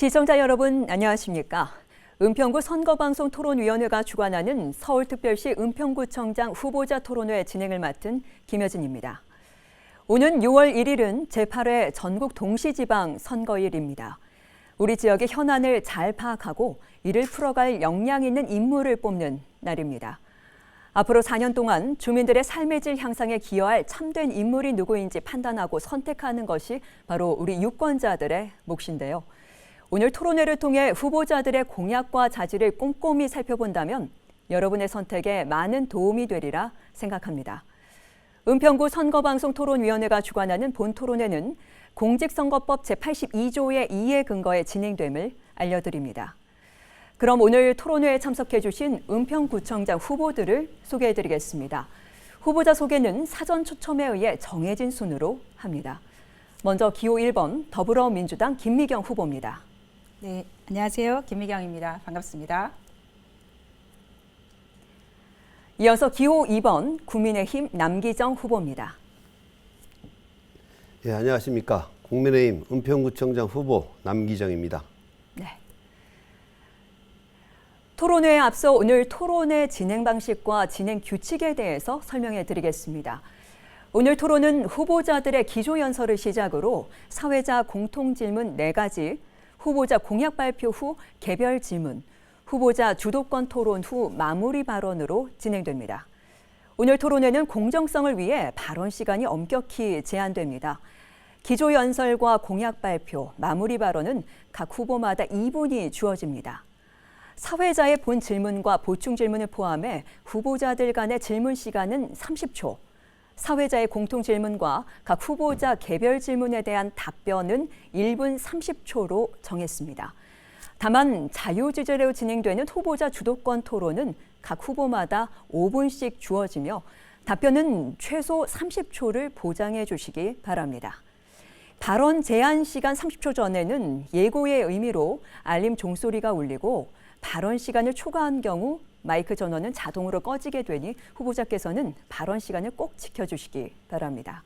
시청자 여러분 안녕하십니까? 은평구 선거방송 토론위원회가 주관하는 서울특별시 은평구청장 후보자 토론회 진행을 맡은 김여진입니다. 오는 6월 1일은 제8회 전국 동시지방 선거일입니다. 우리 지역의 현안을 잘 파악하고 이를 풀어갈 역량 있는 인물을 뽑는 날입니다. 앞으로 4년 동안 주민들의 삶의 질 향상에 기여할 참된 인물이 누구인지 판단하고 선택하는 것이 바로 우리 유권자들의 몫인데요. 오늘 토론회를 통해 후보자들의 공약과 자질을 꼼꼼히 살펴본다면 여러분의 선택에 많은 도움이 되리라 생각합니다. 은평구 선거방송 토론위원회가 주관하는 본 토론회는 공직선거법 제82조의 2에 근거해 진행됨을 알려드립니다. 그럼 오늘 토론회에 참석해 주신 은평구청장 후보들을 소개해드리겠습니다. 후보자 소개는 사전 추첨에 의해 정해진 순으로 합니다. 먼저 기호 1번 더불어민주당 김미경 후보입니다. 네, 안녕하세요. 김미경입니다. 반갑습니다. 이어서 기호 2번 국민의힘 남기정 후보입니다. 예, 안녕하십니까. 국민의힘 은평구청장 후보 남기정입니다. 네. 토론회에 앞서 오늘 토론회 진행 방식과 진행 규칙에 대해서 설명해 드리겠습니다. 오늘 토론은 후보자들의 기조연설을 시작으로 사회자 공통질문 4가지, 후보자 공약 발표 후 개별 질문, 후보자 주도권 토론 후 마무리 발언으로 진행됩니다. 오늘 토론회는 공정성을 위해 발언 시간이 엄격히 제한됩니다. 기조연설과 공약 발표, 마무리 발언은 각 후보마다 2분이 주어집니다. 사회자의 본 질문과 보충 질문을 포함해 후보자들 간의 질문 시간은 30초, 사회자의 공통 질문과 각 후보자 개별 질문에 대한 답변은 1분 30초로 정했습니다. 다만 자유주제로 진행되는 후보자 주도권 토론은 각 후보마다 5분씩 주어지며 답변은 최소 30초를 보장해 주시기 바랍니다. 발언 제한 시간 30초 전에는 예고의 의미로 알림 종소리가 울리고 발언 시간을 초과한 경우 마이크 전원은 자동으로 꺼지게 되니 후보자께서는 발언 시간을 꼭 지켜주시기 바랍니다.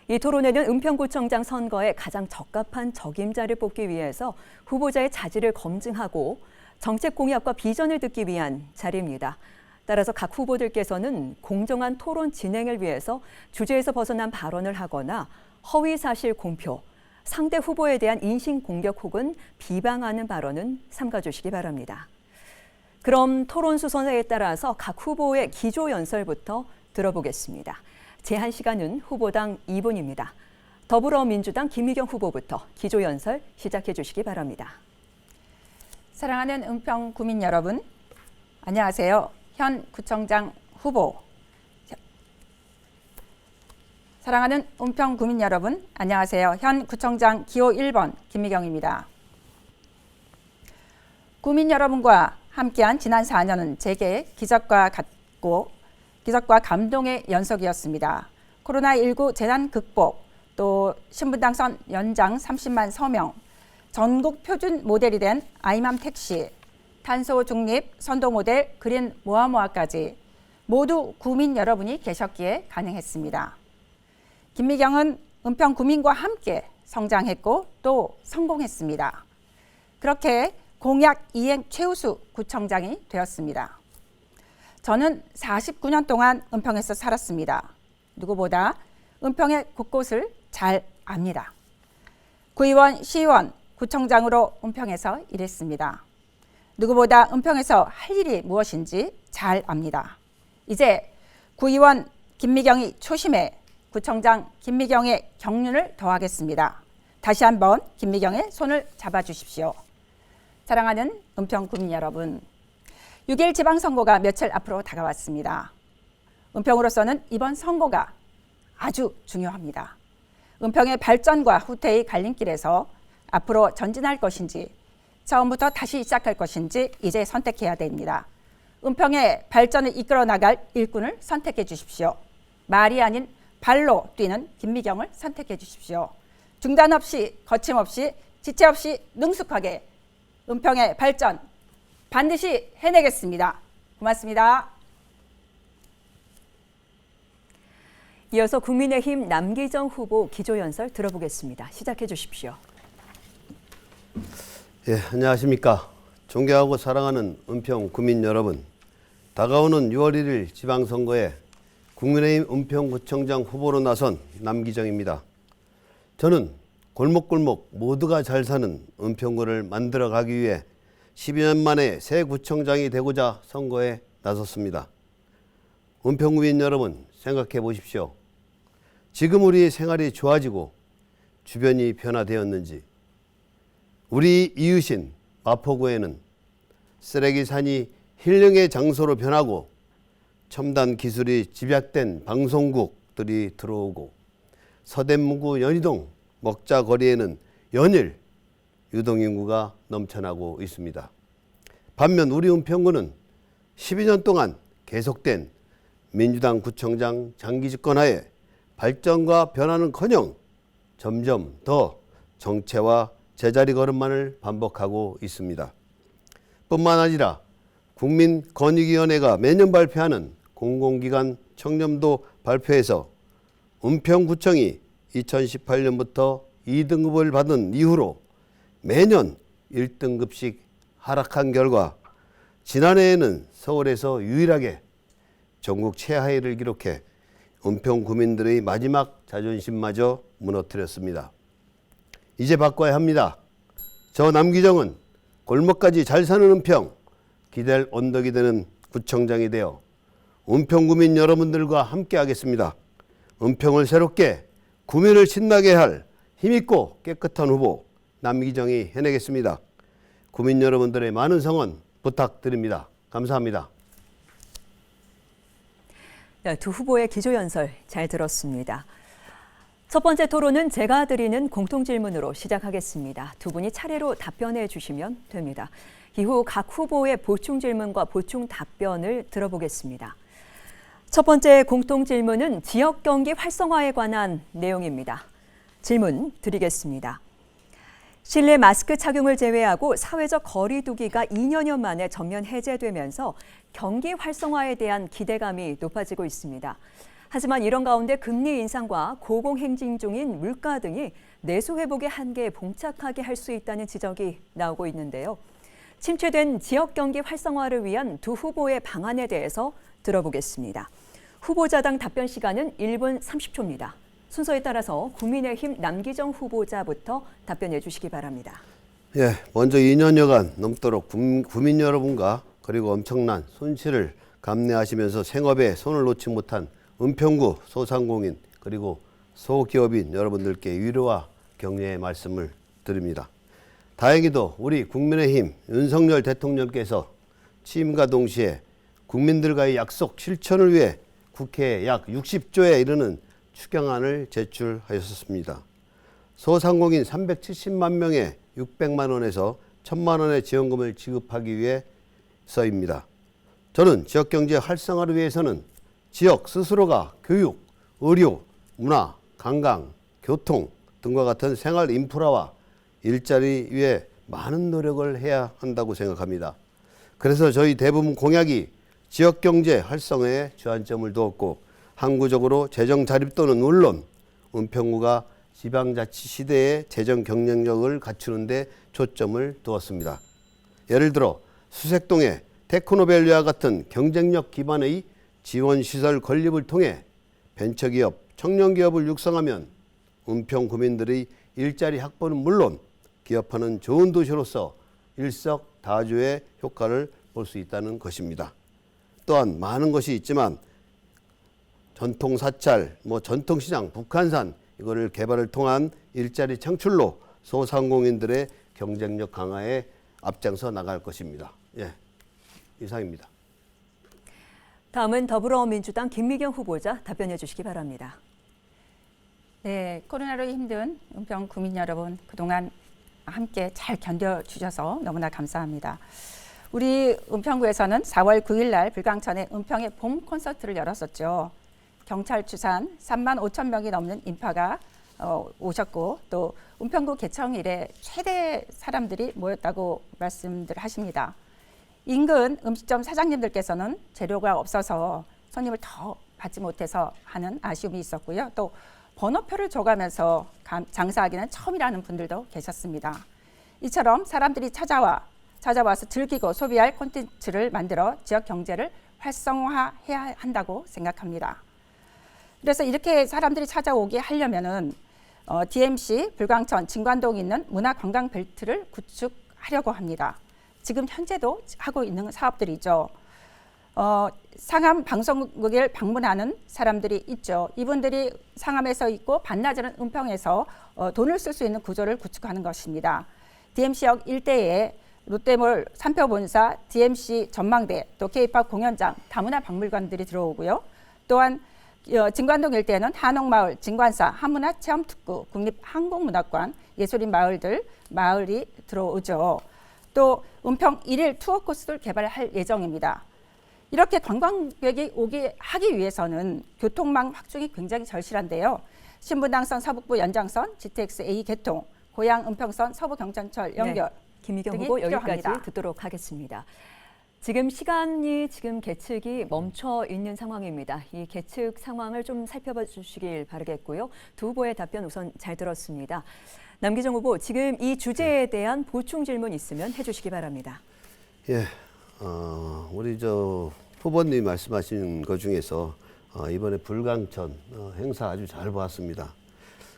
이 토론회는 은평구청장 선거에 가장 적합한 적임자를 뽑기 위해서 후보자의 자질을 검증하고 정책 공약과 비전을 듣기 위한 자리입니다. 따라서 각 후보들께서는 공정한 토론 진행을 위해서 주제에서 벗어난 발언을 하거나 허위사실 공표, 상대 후보에 대한 인신공격 혹은 비방하는 발언은 삼가주시기 바랍니다. 그럼 토론 순서에 따라서 각 후보의 기조연설부터 들어보겠습니다. 제한 시간은 후보당 2분입니다. 더불어민주당 김미경 후보부터 기조연설 시작해 주시기 바랍니다. 사랑하는 은평 구민 여러분, 안녕하세요. 현 구청장 후보. 사랑하는 은평 구민 여러분, 안녕하세요. 현 구청장 기호 1번 김미경입니다. 구민 여러분과 함께한 지난 4년은 제게 기적과 같고 기적과 감동의 연속이었습니다. 코로나19 재난 극복, 또 신분당선 연장 30만 서명, 전국 표준 모델이 된 아이맘 택시, 탄소 중립 선도 모델 그린 모아모아까지 모두 구민 여러분이 계셨기에 가능했습니다. 김미경은 은평 구민과 함께 성장했고 또 성공했습니다. 그렇게 공약 이행 최우수 구청장이 되었습니다. 저는 49년 동안 은평에서 살았습니다. 누구보다 은평의 곳곳을 잘 압니다. 구의원, 시의원, 구청장으로 은평에서 일했습니다. 누구보다 은평에서 할 일이 무엇인지 잘 압니다. 이제 구의원 김미경이 초심에 구청장 김미경의 경륜을 더하겠습니다. 다시 한번 김미경의 손을 잡아주십시오. 사랑하는 은평 구민 여러분, 6일 지방선거가 며칠 앞으로 다가왔습니다. 은평으로서는 이번 선거가 아주 중요합니다. 은평의 발전과 후퇴의 갈림길에서 앞으로 전진할 것인지 처음부터 다시 시작할 것인지 이제 선택해야 됩니다. 은평의 발전을 이끌어 나갈 일꾼을 선택해 주십시오. 말이 아닌 발로 뛰는 김미경을 선택해 주십시오. 중단 없이 거침없이 지체 없이 능숙하게 은평의 발전 반드시 해내겠습니다. 고맙습니다. 이어서 국민의힘 남기정 후보 기조연설 들어보겠습니다. 시작해 주십시오. 예, 안녕하십니까. 존경하고 사랑하는 은평 구민 여러분. 다가오는 6월 1일 지방선거에 국민의힘 은평구청장 후보로 나선 남기정입니다. 저는 골목골목 모두가 잘 사는 은평구를 만들어가기 위해 12년 만에 새 구청장이 되고자 선거에 나섰습니다. 은평구민 여러분, 생각해 보십시오. 지금 우리의 생활이 좋아지고 주변이 변화되었는지, 우리 이웃인 마포구에는 쓰레기산이 힐링의 장소로 변하고 첨단 기술이 집약된 방송국들이 들어오고 서대문구 연희동 먹자거리에는 연일 유동인구가 넘쳐나고 있습니다. 반면 우리 은평구는 12년 동안 계속된 민주당 구청장 장기 집권하에 발전과 변화는커녕 점점 더 정체와 제자리 걸음만을 반복하고 있습니다. 뿐만 아니라 국민권익위원회가 매년 발표하는 공공기관 청렴도 발표에서 은평구청이 2018년부터 2등급을 받은 이후로 매년 1등급씩 하락한 결과 지난해에는 서울에서 유일하게 전국 최하위를 기록해 은평 구민들의 마지막 자존심마저 무너뜨렸습니다. 이제 바꿔야 합니다. 저 남기정은 골목까지 잘 사는 은평, 기댈 언덕이 되는 구청장이 되어 은평 구민 여러분들과 함께 하겠습니다. 은평을 새롭게 구민을 신나게 할 힘있고 깨끗한 후보 남기정이 해내겠습니다. 구민 여러분들의 많은 성원 부탁드립니다. 감사합니다. 네, 두 후보의 기조연설 잘 들었습니다. 첫 번째 토론은 제가 드리는 공통질문으로 시작하겠습니다. 두 분이 차례로 답변해 주시면 됩니다. 이후 각 후보의 보충 질문과 보충 답변을 들어보겠습니다. 첫 번째 공통질문은 지역 경기 활성화에 관한 내용입니다. 질문 드리겠습니다. 실내 마스크 착용을 제외하고 사회적 거리 두기가 2년여 만에 전면 해제되면서 경기 활성화에 대한 기대감이 높아지고 있습니다. 하지만 이런 가운데 금리 인상과 고공행진 중인 물가 등이 내수 회복의 한계에 봉착하게 할 수 있다는 지적이 나오고 있는데요. 침체된 지역 경기 활성화를 위한 두 후보의 방안에 대해서 들어보겠습니다. 후보자당 답변 시간은 1분 30초입니다. 순서에 따라서 국민의힘 남기정 후보자부터 답변해 주시기 바랍니다. 예, 먼저 2년여간 넘도록 구민 여러분과 그리고 엄청난 손실을 감내하시면서 생업에 손을 놓지 못한 은평구 소상공인 그리고 소기업인 여러분들께 위로와 격려의 말씀을 드립니다. 다행히도 우리 국민의힘 윤석열 대통령께서 취임과 동시에 국민들과의 약속 실천을 위해 국회에 약 60조에 이르는 추경안을 제출하였습니다. 소상공인 370만 명에 600만 원에서 1000만 원의 지원금을 지급하기 위해서입니다. 저는 지역경제 활성화를 위해서는 지역 스스로가 교육, 의료, 문화, 관광, 교통 등과 같은 생활 인프라와 일자리 위해 많은 노력을 해야 한다고 생각합니다. 그래서 저희 대부분 공약이 지역경제 활성화에 주안점을 두었고 항구적으로 재정 자립도는 물론 은평구가 지방자치 시대의 재정 경쟁력을 갖추는 데 초점을 두었습니다. 예를 들어 수색동의 테크노밸리와 같은 경쟁력 기반의 지원시설 건립을 통해 벤처기업, 청년기업을 육성하면 은평 구민들의 일자리 확보는 물론 기업하는 좋은 도시로서 일석다조의 효과를 볼 수 있다는 것입니다. 또한 많은 것이 있지만 전통사찰, 전통시장, 북한산 이거를 개발을 통한 일자리 창출로 소상공인들의 경쟁력 강화에 앞장서 나갈 것입니다. 예, 이상입니다. 다음은 더불어민주당 김미경 후보자 답변해 주시기 바랍니다. 네, 코로나로 힘든 은평 구민 여러분 그동안 함께 잘 견뎌주셔서 너무나 감사합니다. 우리 은평구에서는 4월 9일 날 불광천에 은평의 봄 콘서트를 열었었죠. 경찰 추산 3만 5천 명이 넘는 인파가 오셨고 또 은평구 개청 이래 최대 사람들이 모였다고 말씀들 하십니다. 인근 음식점 사장님들께서는 재료가 없어서 손님을 더 받지 못해서 하는 아쉬움이 있었고요. 또 번호표를 줘가면서 장사하기는 처음이라는 분들도 계셨습니다. 이처럼 사람들이 찾아와서 즐기고 소비할 콘텐츠를 만들어 지역 경제를 활성화해야 한다고 생각합니다. 그래서 이렇게 사람들이 찾아오게 하려면은 DMC 불광천 진관동에 있는 문화관광 벨트를 구축하려고 합니다. 지금 현재도 하고 있는 사업들이죠. 상암 방송국을 방문하는 사람들이 있죠. 이분들이 상암에서 있고 반나절은 은평에서 돈을 쓸 수 있는 구조를 구축하는 것입니다. DMC역 일대에 롯데몰 산표본사, DMC 전망대, 또 K-팝 공연장, 다문화 박물관들이 들어오고요. 또한 진관동 일대에는 한옥마을, 진관사, 한문화체험특구, 국립항공문화관, 예술인 마을이 들어오죠. 또 은평 1일 투어 코스를 개발할 예정입니다. 이렇게 관광객이 오게 하기 위해서는 교통망 확충이 굉장히 절실한데요. 신분당선 서북부 연장선, GTX-A 개통, 고양 은평선 서부경전철 연결. 네, 김희경 등이 후보 여기까지 필요합니다. 듣도록 하겠습니다. 지금 시간이 계측이 멈춰 있는 상황입니다. 이 계측 상황을 좀 살펴봐 주시길 바라겠고요. 두 후보의 답변 우선 잘 들었습니다. 남기정 후보, 지금 이 주제에 대한 보충 질문 있으면 해주시기 바랍니다. 예, 우리 후보님이 말씀하신 것 중에서 이번에 불광천 행사 아주 잘 봤습니다.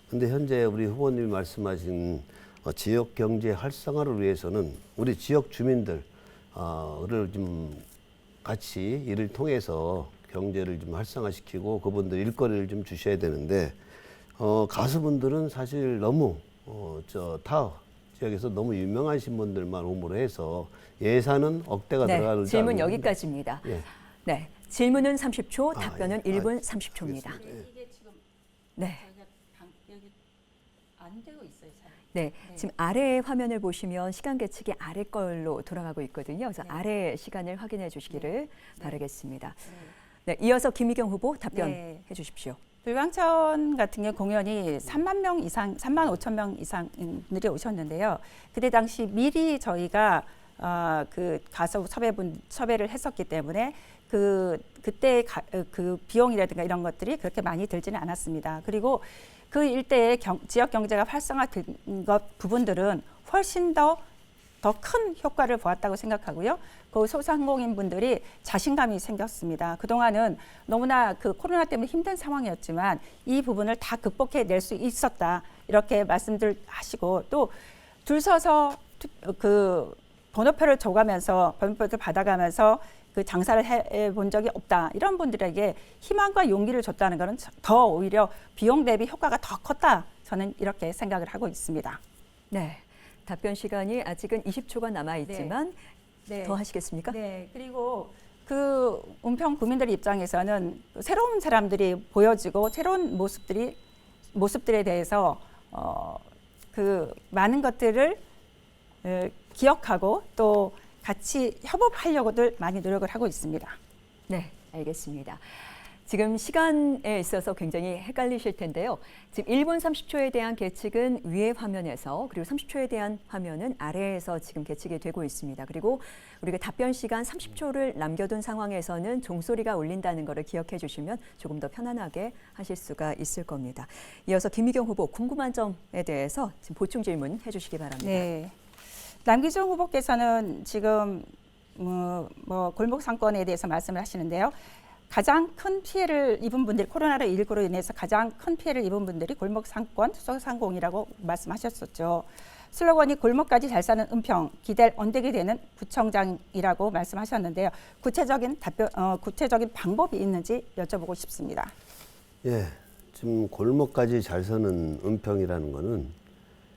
근데 현재 우리 후보님이 말씀하신 지역 경제 활성화를 위해서는 우리 지역 주민들 를 좀 같이 이를 통해서 경제를 좀 활성화시키고 그분들 일거리를 좀 주셔야 되는데 가수분들은 사실 너무 타 지역에서 너무 유명하신 분들만 옴으로 해서 예산은 억대가 들어가는 질문 여기까지입니다. 예. 네, 질문은 30초, 답변은 예. 1분 30초입니다. 이게 지금 네. 여기 안 되고 있어요. 네, 지금 아래 화면을 보시면 시간 계측이 아래 걸로 돌아가고 있거든요. 그래서 아래 시간을 확인해 주시기를 바라겠습니다. 네, 이어서 김희경 후보 답변해 주십시오. 불광천 같은 경우 공연이 3만 명 이상, 3만 5천 명 이상 분들이 오셨는데요. 그때 당시 미리 저희가 그 가수 섭외를 했었기 때문에 그때 그 비용이라든가 이런 것들이 그렇게 많이 들지는 않았습니다. 그리고 그 일대의 지역 경제가 활성화된 부분들은 훨씬 더 큰 효과를 보았다고 생각하고요. 그 소상공인 분들이 자신감이 생겼습니다. 그동안은 너무나 그 코로나 때문에 힘든 상황이었지만 이 부분을 다 극복해낼 수 있었다. 이렇게 말씀들 하시고 또 줄 서서 그 번호표를 받아가면서 그 장사를 해본 적이 없다. 이런 분들에게 희망과 용기를 줬다는 것은 더 오히려 비용 대비 효과가 더 컸다. 저는 이렇게 생각을 하고 있습니다. 네, 답변 시간이 아직은 20초가 남아 있지만 네. 더 하시겠습니까? 네, 그리고 그 은평 구민들 입장에서는 새로운 사람들이 보여지고 새로운 모습들에 대해서 그 많은 것들을 기억하고 또 같이 협업하려고들 많이 노력을 하고 있습니다. 네, 알겠습니다. 지금 시간에 있어서 굉장히 헷갈리실 텐데요. 지금 1분 30초에 대한 계측은 위의 화면에서, 그리고 30초에 대한 화면은 아래에서 지금 계측이 되고 있습니다. 그리고 우리가 답변 시간 30초를 남겨둔 상황에서는 종소리가 울린다는 것을 기억해 주시면 조금 더 편안하게 하실 수가 있을 겁니다. 이어서 김희경 후보 궁금한 점에 대해서 지금 보충 질문 해주시기 바랍니다. 네. 남기정 후보께서는 지금 골목 상권에 대해서 말씀을 하시는데요. 가장 큰 피해를 입은 분들이 코로나19로 인해서 가장 큰 피해를 입은 분들이 골목 상권 소상공이라고 말씀하셨었죠. 슬로건이 골목까지 잘 사는 은평, 기댈 언덕이 되는 구청장이라고 말씀하셨는데요. 구체적인 방법이 있는지 여쭤보고 싶습니다. 예, 지금 골목까지 잘 사는 은평이라는 거는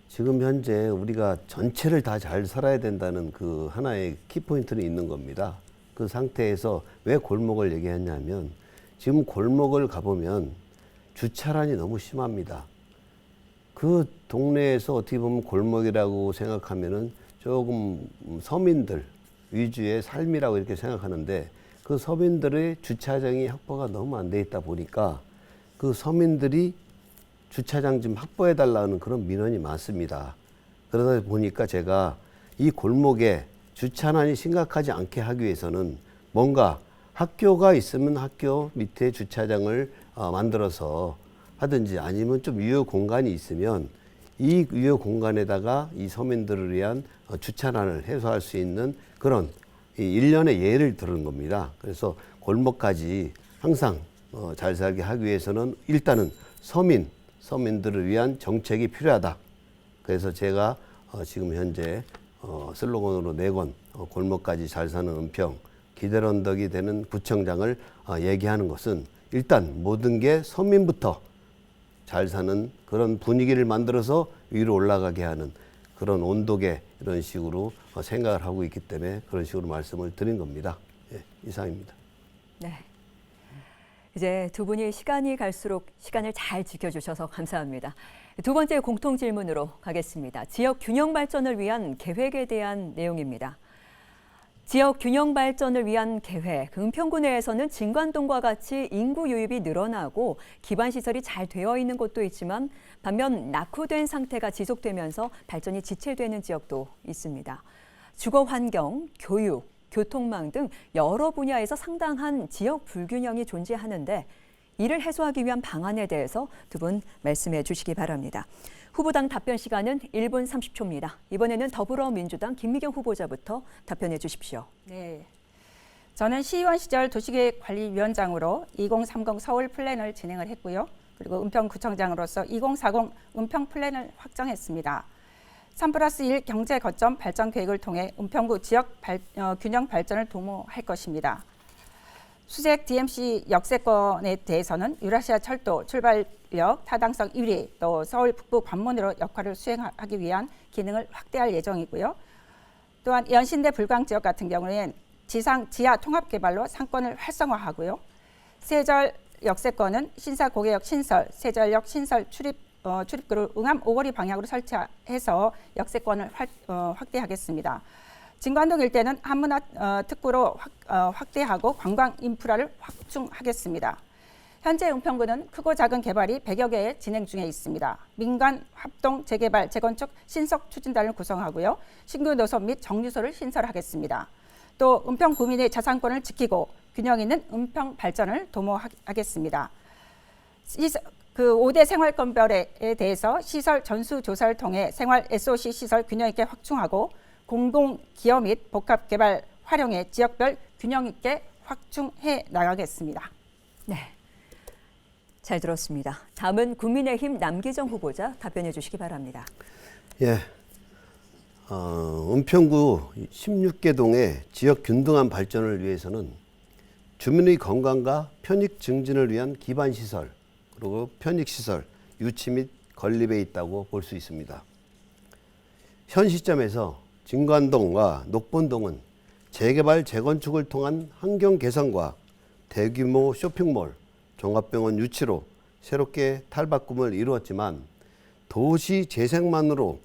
지금 현재 우리가 전체를 다 잘 살아야 된다는 그 하나의 키포인트는 있는 겁니다. 그 상태에서 왜 골목을 얘기했냐면 지금 골목을 가보면 주차란이 너무 심합니다. 그 동네에서 어떻게 보면 골목이라고 생각하면은 조금 서민들 위주의 삶이라고 이렇게 생각하는데 그 서민들의 주차장이 확보가 너무 안 돼 있다 보니까 그 서민들이 주차장 좀 확보해 달라는 그런 민원이 많습니다. 그러다 보니까 제가 이 골목에 주차난이 심각하지 않게 하기 위해서는 뭔가 학교가 있으면 학교 밑에 주차장을 만들어서 하든지 아니면 좀 유효 공간이 있으면 이 유효 공간에다가 이 서민들을 위한 주차난을 해소할 수 있는 그런 이 일련의 예를 들은 겁니다. 그래서 골목까지 항상 잘 살게 하기 위해서는 일단은 서민들을 위한 정책이 필요하다. 그래서 제가 지금 현재 슬로건으로 내건 골목까지 잘 사는 은평 기대언덕이 되는 구청장을 얘기하는 것은 일단 모든 게 서민부터 잘 사는 그런 분위기를 만들어서 위로 올라가게 하는 그런 온도계 이런 식으로 생각을 하고 있기 때문에 그런 식으로 말씀을 드린 겁니다. 예, 이상입니다. 네. 이제 두 분이 시간이 갈수록 시간을 잘 지켜주셔서 감사합니다. 두 번째 공통 질문으로 가겠습니다. 지역 균형 발전을 위한 계획에 대한 내용입니다. 지역 균형 발전을 위한 계획, 은평구 내에서는 진관동과 같이 인구 유입이 늘어나고 기반 시설이 잘 되어 있는 곳도 있지만 반면 낙후된 상태가 지속되면서 발전이 지체되는 지역도 있습니다. 주거 환경, 교육, 교통망 등 여러 분야에서 상당한 지역 불균형이 존재하는데 이를 해소하기 위한 방안에 대해서 두 분 말씀해 주시기 바랍니다. 후보당 답변 시간은 1분 30초입니다. 이번에는 더불어민주당 김미경 후보자부터 답변해 주십시오. 네. 저는 시의원 시절 도시계획관리위원장으로 2030 서울 플랜을 진행을 했고요. 그리고 은평구청장으로서 2040 은평 플랜을 확정했습니다. 3+1 경제 거점 발전 계획을 통해 은평구 지역 균형 발전을 도모할 것입니다. 수색 DMC 역세권에 대해서는 유라시아 철도 출발력 타당성 1위, 또 서울 북부 관문으로 역할을 수행하기 위한 기능을 확대할 예정이고요. 또한 연신내 불광 지역 같은 경우에는 지하 통합 개발로 상권을 활성화하고요. 세절 역세권은 신사 고개역 신설, 세절역 신설 출입구를 응암 오거리 방향으로 설치해서 역세권을 확대하겠습니다. 진관동 일대는 한문화 특구로 확대하고 관광 인프라를 확충하겠습니다. 현재 은평구는 크고 작은 개발이 100여 개 진행 중에 있습니다. 민간 합동 재개발, 재건축 신속 추진단을 구성하고요. 신규 노선 및 정류소를 신설하겠습니다. 또 은평 구민의 자산권을 지키고 균형 있는 은평 발전을 도모하겠습니다. 그 5대 생활건별에 대해서 시설 전수조사를 통해 생활 SOC 시설 균형 있게 확충하고 공공기업 및 복합개발 활용해 지역별 균형 있게 확충해 나가겠습니다. 네, 잘 들었습니다. 다음은 국민의힘 남기정 후보자 답변해 주시기 바랍니다. 예, 은평구 16개 동의 지역 균등한 발전을 위해서는 주민의 건강과 편익 증진을 위한 기반시설 그리고 편익시설, 유치 및 건립에 있다고 볼 수 있습니다. 현 시점에서 진관동과 녹본동은 재개발, 재건축을 통한 환경 개선과 대규모 쇼핑몰, 종합병원 유치로 새롭게 탈바꿈을 이루었지만 도시 재생만으로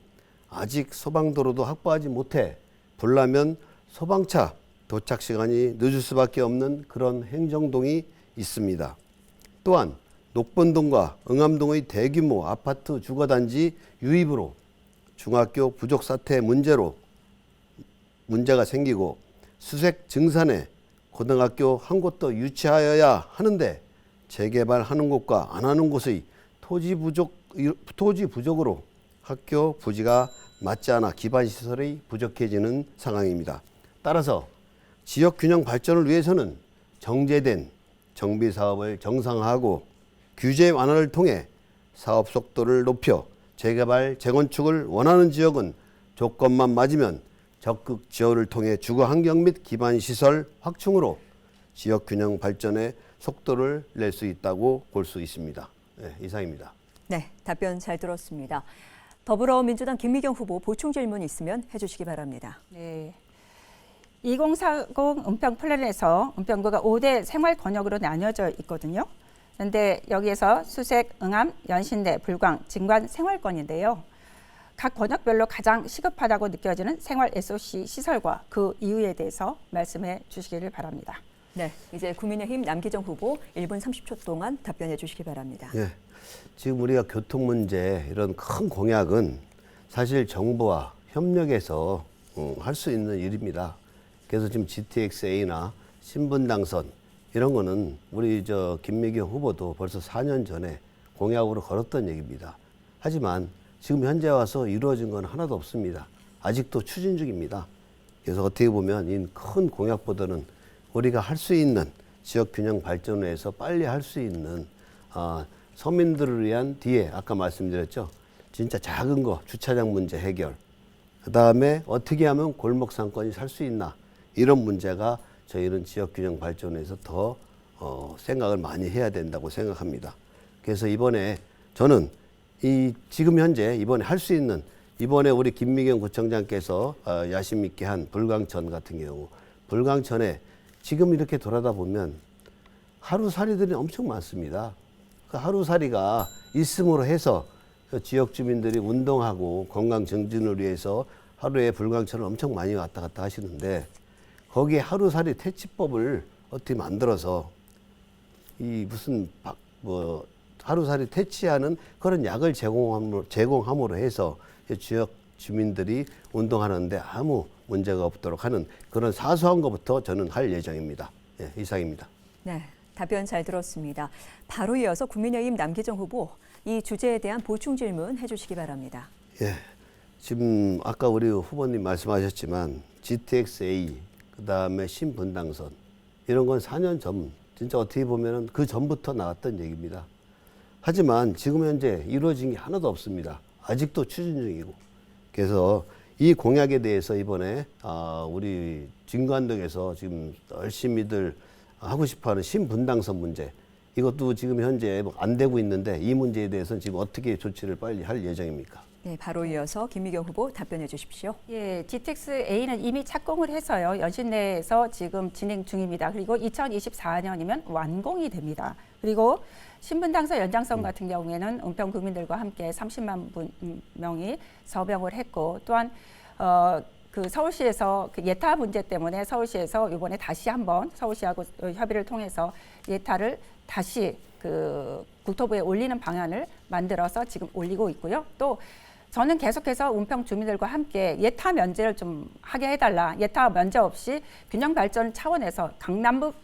아직 소방도로도 확보하지 못해 불나면 소방차 도착 시간이 늦을 수밖에 없는 그런 행정동이 있습니다. 또한 녹본동과 응암동의 대규모 아파트 주거단지 유입으로 중학교 부족 사태 문제가 생기고 수색 증산에 고등학교 한 곳 더 유치하여야 하는데 재개발하는 곳과 안 하는 곳의 토지 부족으로 학교 부지가 맞지 않아 기반시설이 부족해지는 상황입니다. 따라서 지역균형 발전을 위해서는 정제된 정비사업을 정상화하고 규제 완화를 통해 사업 속도를 높여 재개발, 재건축을 원하는 지역은 조건만 맞으면 적극 지원을 통해 주거 환경 및 기반 시설 확충으로 지역 균형 발전의 속도를 낼 수 있다고 볼 수 있습니다. 네, 이상입니다. 네, 답변 잘 들었습니다. 더불어민주당 김미경 후보 보충 질문 있으면 해주시기 바랍니다. 네. 2040 은평 플랜에서 은평구가 5대 생활 권역으로 나뉘어져 있거든요. 그런데 여기에서 수색, 응암, 연신내, 불광, 진관 생활권인데요. 각 권역별로 가장 시급하다고 느껴지는 생활 SOC 시설과 그 이유에 대해서 말씀해 주시기를 바랍니다. 네, 이제 국민의힘 남기정 후보 1분 30초 동안 답변해 주시기 바랍니다. 예, 지금 우리가 교통 문제 이런 큰 공약은 사실 정부와 협력해서 할 수 있는 일입니다. 그래서 지금 GTX-A나 신분당선 이런 거는 우리 김미경 후보도 벌써 4년 전에 공약으로 걸었던 얘기입니다. 하지만 지금 현재 와서 이루어진 건 하나도 없습니다. 아직도 추진 중입니다. 그래서 어떻게 보면 이 큰 공약보다는 우리가 할 수 있는 지역 균형 발전을 위해서 빨리 할 수 있는 서민들을 위한 뒤에 아까 말씀드렸죠. 진짜 작은 거 주차장 문제 해결. 그다음에 어떻게 하면 골목 상권이 살 수 있나 이런 문제가 저희는 지역 균형 발전에서 더 생각을 많이 해야 된다고 생각합니다. 그래서 이번에 저는 지금 현재 이번에 할 수 있는 이번에 우리 김미경 구청장께서 야심 있게 한 불광천 같은 경우 불광천에 지금 이렇게 돌아다 보면 하루살이들이 엄청 많습니다. 그 하루살이가 있음으로 해서 지역 주민들이 운동하고 건강 증진을 위해서 하루에 불광천을 엄청 많이 왔다 갔다 하시는데 거기에 하루살이 퇴치법을 어떻게 만들어서 이 무슨 하루살이 퇴치하는 그런 약을 제공함으로 해서 지역 주민들이 운동하는데 아무 문제가 없도록 하는 그런 사소한 것부터 저는 할 예정입니다. 예, 이상입니다. 네, 답변 잘 들었습니다. 바로 이어서 국민의힘 남기정 후보 이 주제에 대한 보충 질문 해주시기 바랍니다. 예, 지금 아까 우리 후보님 말씀하셨지만 GTX-A 그다음에 신분당선 이런 건 4년 전 진짜 어떻게 보면은 그 전부터 나왔던 얘기입니다. 하지만 지금 현재 이루어진 게 하나도 없습니다. 아직도 추진 중이고. 그래서 이 공약에 대해서 이번에 우리 진관동에서 지금 열심히들 하고 싶어하는 신분당선 문제 이것도 지금 현재 안 되고 있는데 이 문제에 대해서는 지금 어떻게 조치를 빨리 할 예정입니까? 네, 바로 이어서 김미경 후보 답변해 주십시오. 예, GTX-A는 이미 착공을 해서요. 연신 내에서 지금 진행 중입니다. 그리고 2024년이면 완공이 됩니다. 그리고 신분당선 연장선 같은 경우에는 은평 구민들과 함께 30만 명이 서명을 했고 또한 그 서울시에서 그 예타 문제 때문에 서울시에서 이번에 다시 한번 서울시하고 협의를 통해서 예타를 다시 그 국토부에 올리는 방안을 만들어서 지금 올리고 있고요. 또 저는 계속해서 은평 주민들과 함께 예타 면제를 좀 하게 해달라. 예타 면제 없이 균형 발전 차원에서 강남북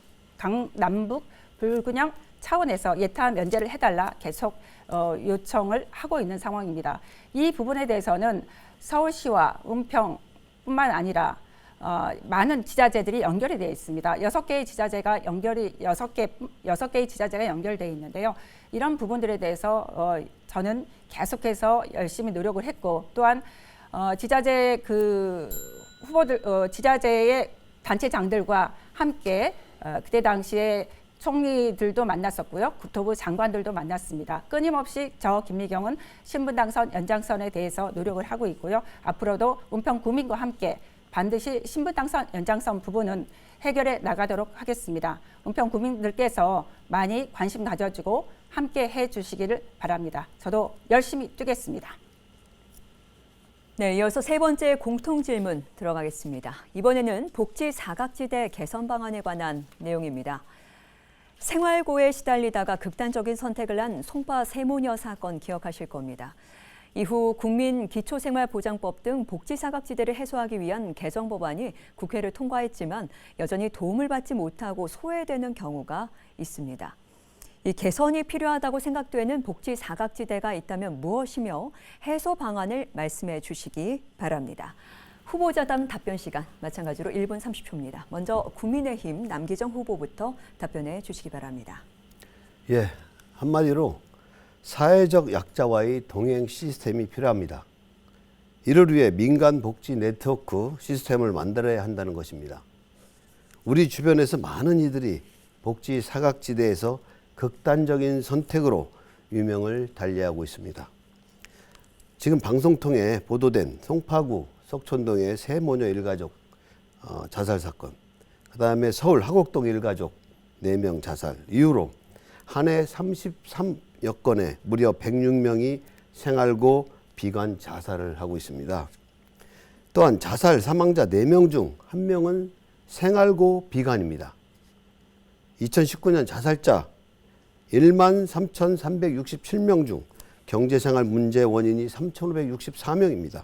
불균형 차원에서 예타 면제를 해달라 계속 요청을 하고 있는 상황입니다. 이 부분에 대해서는 서울시와 은평뿐만 아니라 많은 지자체들이 연결이 되어 있습니다. 6개의 지자체가 여섯 개의 지자체가 연결되어 있는데요. 이런 부분들에 대해서 저는 계속해서 열심히 노력을 했고 또한 지자체 그 후보들 지자체의 단체장들과 함께 그때 당시에 총리들도 만났었고요. 국토부 장관들도 만났습니다. 끊임없이 저 김미경은 신분당선 연장선에 대해서 노력을 하고 있고요. 앞으로도 은평 구민과 함께 반드시 신분당선 연장선 부분은 해결해 나가도록 하겠습니다. 은평 구민들께서 많이 관심 가져주고 함께 해주시기를 바랍니다. 저도 열심히 뛰겠습니다. 네, 이어서 세 번째 공통 질문 들어가겠습니다. 이번에는 복지 사각지대 개선 방안에 관한 내용입니다. 생활고에 시달리다가 극단적인 선택을 한 송파 세모녀 사건 기억하실 겁니다. 이후 국민기초생활보장법 등 복지사각지대를 해소하기 위한 개정 법안이 국회를 통과했지만 여전히 도움을 받지 못하고 소외되는 경우가 있습니다. 이 개선이 필요하다고 생각되는 복지사각지대가 있다면 무엇이며 해소 방안을 말씀해 주시기 바랍니다. 후보자당 답변 시간 마찬가지로 1분 30초입니다. 먼저 국민의힘 남기정 후보부터 답변해 주시기 바랍니다. 예, 한마디로 사회적 약자와의 동행 시스템이 필요합니다. 이를 위해 민간 복지 네트워크 시스템을 만들어야 한다는 것입니다. 우리 주변에서 많은 이들이 복지 사각지대에서 극단적인 선택으로 유명을 달리하고 있습니다. 지금 방송 통해 보도된 송파구 석촌동의 세모녀 일가족 자살 사건, 그다음에 서울 하곡동 일가족 4명 자살 이후로 한 해 33여 건에 무려 106명이 생활고 비관 자살을 하고 있습니다. 또한 자살 사망자 4명 중 1명은 생활고 비관입니다. 2019년 자살자 13,367명 중 경제생활 문제 원인이 3,564명입니다.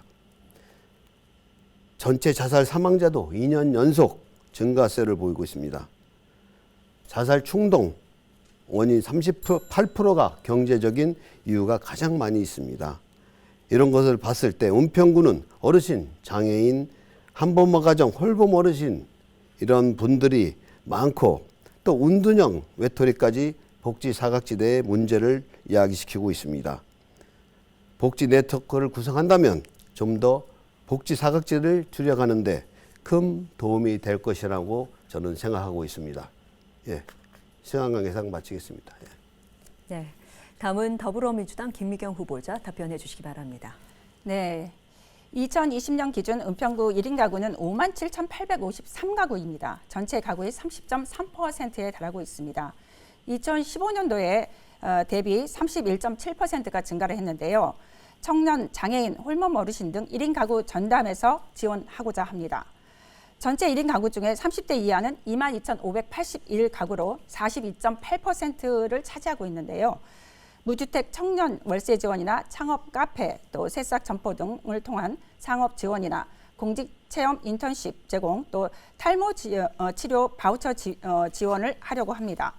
전체 자살 사망자도 2년 연속 증가세를 보이고 있습니다. 자살 충동 원인 38%가 경제적인 이유가 가장 많이 있습니다. 이런 것을 봤을 때 은평구는 어르신, 장애인, 한부모 가정, 홀봄 어르신 이런 분들이 많고 또 운둔형 외톨이까지 복지 사각지대의 문제를 이야기시키고 있습니다. 복지 네트워크를 구성한다면 좀 더 복지 사각지대를 줄여가는데 큰 도움이 될 것이라고 저는 생각하고 있습니다. 예, 시간관 예상 마치겠습니다. 예. 네, 다음은 더불어민주당 김미경 후보자 답변해 주시기 바랍니다. 네. 2020년 기준 은평구 1인 가구는 57,853가구입니다. 전체 가구의 30.3%에 달하고 있습니다. 2015년도에 대비 31.7%가 증가를 했는데요. 청년, 장애인, 홀몸 어르신 등 1인 가구 전담해서 지원하고자 합니다. 전체 1인 가구 중에 30대 이하는 22,581가구로 42.8%를 차지하고 있는데요. 무주택 청년 월세 지원이나 창업 카페, 또 새싹 점포 등을 통한 상업 지원이나 공직 체험 인턴십 제공, 또 탈모 치료 바우처 지원을 하려고 합니다.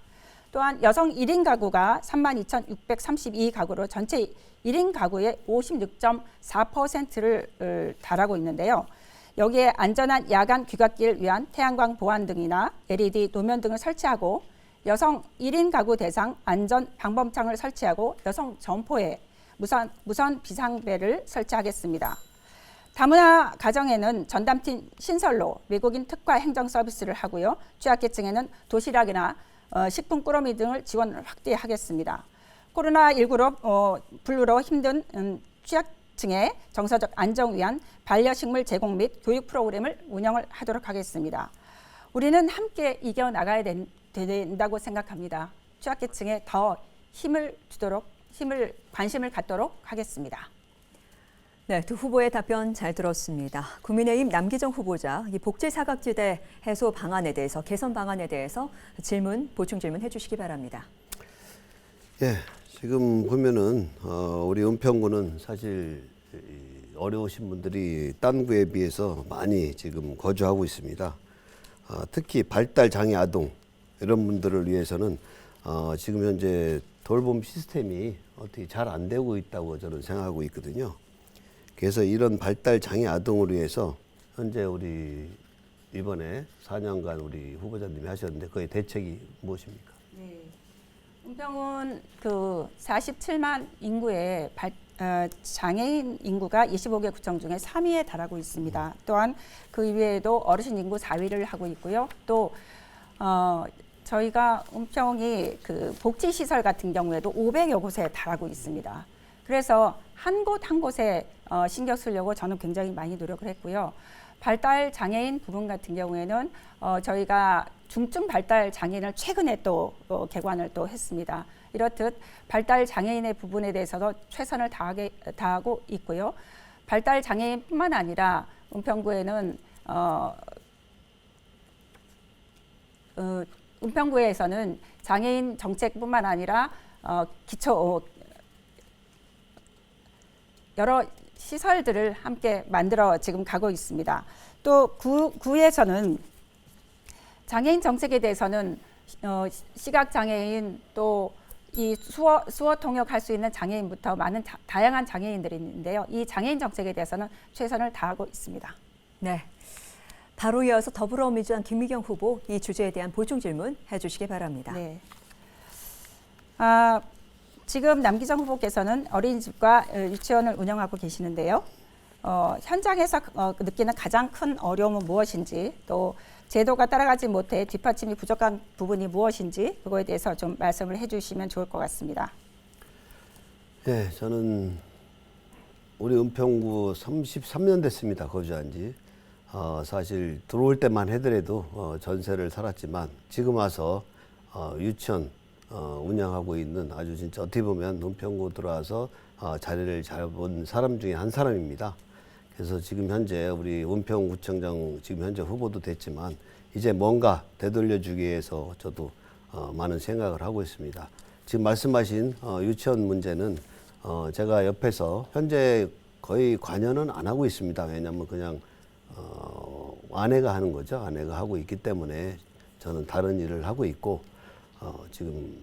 또한 여성 1인 가구가 32,632가구로 전체 1인 가구의 56.4%를 달하고 있는데요. 여기에 안전한 야간 귀갓길을 위한 태양광 보안 등이나 LED 노면 등을 설치하고 여성 1인 가구 대상 안전 방범창을 설치하고 여성 점포에 무선 비상벨을 설치하겠습니다. 다문화 가정에는 전담팀 신설로 외국인 특화 행정 서비스를 하고요. 취약계층에는 도시락이나 식품 꾸러미 등을 지원을 확대하겠습니다. 코로나19로 분류로 힘든 취약층의 정서적 안정 위한 반려식물 제공 및 교육 프로그램을 운영을 하도록 하겠습니다. 우리는 함께 이겨나가야 된다고 생각합니다. 취약계층에 더 관심을 갖도록 하겠습니다. 네, 두 후보의 답변 잘 들었습니다. 국민의힘 남기정 후보자, 이 복지 사각지대 해소 방안에 대해서, 개선 방안에 대해서 보충 질문 해주시기 바랍니다. 예, 지금 보면은 우리 은평구는 사실 어려우신 분들이 딴 구에 비해서 많이 지금 거주하고 있습니다. 특히 발달 장애 아동 이런 분들을 위해서는 지금 현재 돌봄 시스템이 어떻게 잘 안 되고 있다고 저는 생각하고 있거든요. 그래서 이런 발달 장애 아동을 위해서 현재 우리 이번에 4년간 우리 후보자님이 하셨는데 그의 대책이 무엇입니까? 네. 은평은 그 47만 인구의 장애인 인구가 25개 구청 중에 3위에 달하고 있습니다. 또한 그 이외에도 어르신 인구 4위를 하고 있고요. 또 저희가 은평이 그 복지시설 같은 경우에도 500여 곳에 달하고 있습니다. 그래서 한 곳 한 곳에 신경 쓰려고 저는 굉장히 많이 노력을 했고요. 발달 장애인 부분 같은 경우에는 저희가 중증 발달 장애인을 최근에 또 개관을 또 했습니다. 이렇듯 발달 장애인의 부분에 대해서도 최선을 다하고 있고요. 발달 장애인뿐만 아니라 은평구에는 은평구에서는 장애인 정책뿐만 아니라 여러 시설들을 함께 만들어 지금 가고 있습니다. 또 구에서는 장애인 정책에 대해서는 시각 장애인 또 이 수어 통역할 수 있는 장애인부터 많은 다양한 장애인들이 있는데요. 이 장애인 정책에 대해서는 최선을 다하고 있습니다. 네. 바로 이어서 더불어민주당 김미경 후보 이 주제에 대한 보충 질문 해주시기 바랍니다. 네. 지금 남기정 후보께서는 어린이집과 유치원을 운영하고 계시는데요. 현장에서 느끼는 가장 큰 어려움은 무엇인지, 또 제도가 따라가지 못해 뒷받침이 부족한 부분이 무엇인지 그거에 대해서 좀 말씀을 해주시면 좋을 것 같습니다. 네, 저는 우리 은평구 33년 됐습니다. 거주한 지. 사실 들어올 때만 해더라도 전세를 살았지만 지금 와서 유치원 운영하고 있는 아주 진짜 어떻게 보면 은평구 들어와서 자리를 잡은 사람 중에 한 사람입니다. 그래서 지금 현재 우리 은평구청장 지금 현재 후보도 됐지만 이제 뭔가 되돌려주기 위해서 저도 많은 생각을 하고 있습니다. 지금 말씀하신 유치원 문제는 제가 옆에서 현재 거의 관여는 안 하고 있습니다. 왜냐하면 그냥 아내가 하는 거죠. 아내가 하고 있기 때문에 저는 다른 일을 하고 있고 지금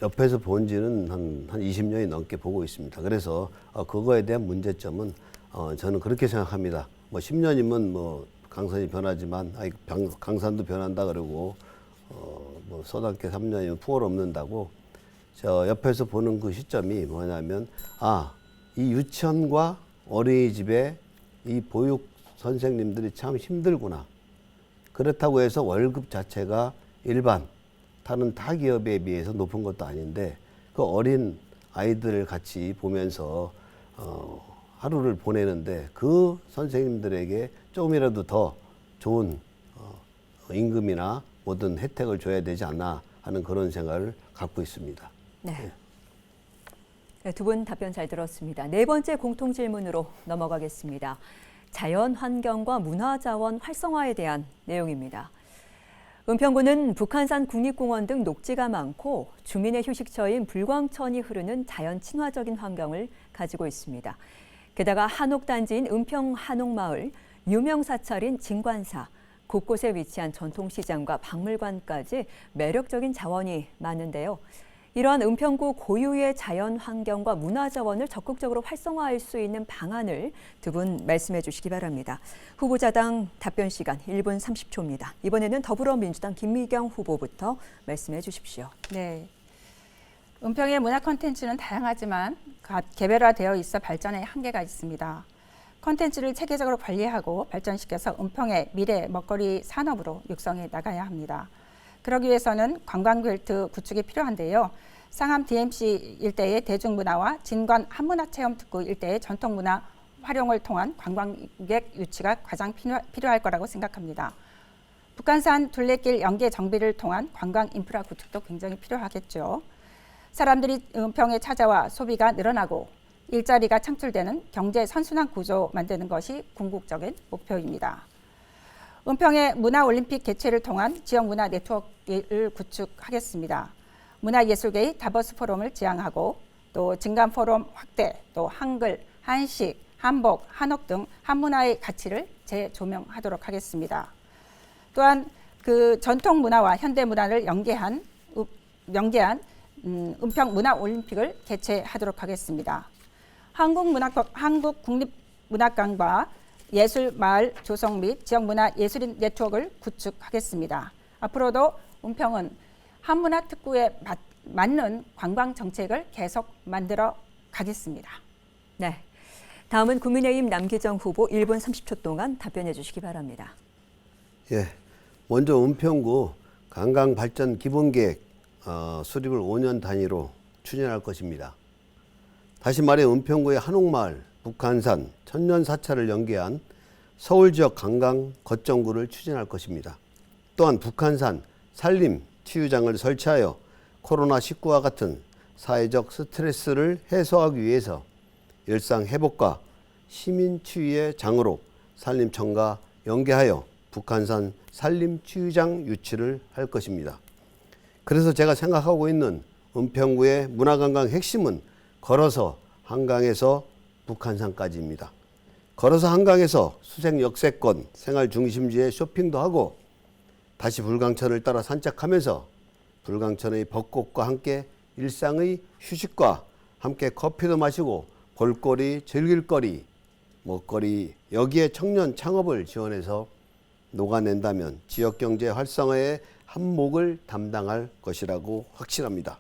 옆에서 본 지는 한 20년이 넘게 보고 있습니다. 그래서 그거에 대한 문제점은 저는 그렇게 생각합니다. 뭐 10년이면 뭐 강산이 변하지만 강산도 변한다 그러고 뭐 서당계 3년이면 풍어를 없는다고 저 옆에서 보는 그 시점이 뭐냐면 이 유치원과 어린이집에 이 보육 선생님들이 참 힘들구나. 그렇다고 해서 월급 자체가 일반 다른 타 기업에 비해서 높은 것도 아닌데 그 어린 아이들을 같이 보면서 하루를 보내는데 그 선생님들에게 조금이라도 더 좋은 임금이나 모든 혜택을 줘야 되지 않나 하는 그런 생각을 갖고 있습니다. 네. 네, 두 분 답변 잘 들었습니다. 네 번째 공통 질문으로 넘어가겠습니다. 자연 환경과 문화 자원 활성화에 대한 내용입니다. 은평구는 북한산 국립공원 등 녹지가 많고 주민의 휴식처인 불광천이 흐르는 자연 친화적인 환경을 가지고 있습니다. 게다가 한옥단지인 은평 한옥마을, 유명 사찰인 진관사, 곳곳에 위치한 전통시장과 박물관까지 매력적인 자원이 많은데요. 이러한 은평구 고유의 자연 환경과 문화 자원을 적극적으로 활성화할 수 있는 방안을 두 분 말씀해 주시기 바랍니다. 후보자당 답변 시간 1분 30초입니다. 이번에는 더불어민주당 김미경 후보부터 말씀해 주십시오. 네. 은평의 문화 콘텐츠는 다양하지만 개별화되어 있어 발전에 한계가 있습니다. 콘텐츠를 체계적으로 관리하고 발전시켜서 은평의 미래 먹거리 산업으로 육성해 나가야 합니다. 그러기 위해서는 관광벨트 구축이 필요한데요. 상암 DMC 일대의 대중문화와 진관 한문화체험특구 일대의 전통문화 활용을 통한 관광객 유치가 가장 필요할 거라고 생각합니다. 북한산 둘레길 연계 정비를 통한 관광 인프라 구축도 굉장히 필요하겠죠. 사람들이 은평에 찾아와 소비가 늘어나고 일자리가 창출되는 경제 선순환 구조 만드는 것이 궁극적인 목표입니다. 은평의 문화올림픽 개최를 통한 지역문화 네트워크를 구축하겠습니다. 문화예술계의 다버스 포럼을 지향하고 또 진간포럼 확대, 또 한글, 한식, 한복, 한옥 등 한문화의 가치를 재조명하도록 하겠습니다. 또한 그 전통 문화와 현대 문화를 연계한 은평 문화올림픽을 개최하도록 하겠습니다. 한국 국립문학관과 예술마을 조성 및 지역문화 예술인 네트워크를 구축하겠습니다. 앞으로도 은평은 한문화 특구에 맞는 관광 정책을 계속 만들어 가겠습니다. 네. 다음은 국민의힘 남기정 후보 1분 30초 동안 답변해 주시기 바랍니다. 예, 먼저 은평구 관광발전 기본계획 수립을 5년 단위로 추진할 것입니다. 다시 말해 은평구의 한옥마을, 북한산, 천년사찰을 연계한 서울지역 관광 거점구를 추진할 것입니다. 또한 북한산 산림 치유장을 설치하여 코로나19와 같은 사회적 스트레스를 해소하기 위해서 일상 회복과 시민 치유의 장으로 산림청과 연계하여 북한산 산림 치유장 유치를 할 것입니다. 그래서 제가 생각하고 있는 은평구의 문화관광 핵심은 걸어서 한강에서 북한산까지입니다. 걸어서 한강에서 수색 역세권 생활 중심지에 쇼핑도 하고 다시 불광천을 따라 산책하면서 불광천의 벚꽃과 함께 일상의 휴식과 함께 커피도 마시고 볼거리, 즐길거리, 먹거리 여기에 청년 창업을 지원해서 녹아낸다면 지역경제 활성화의 한몫을 담당할 것이라고 확신합니다.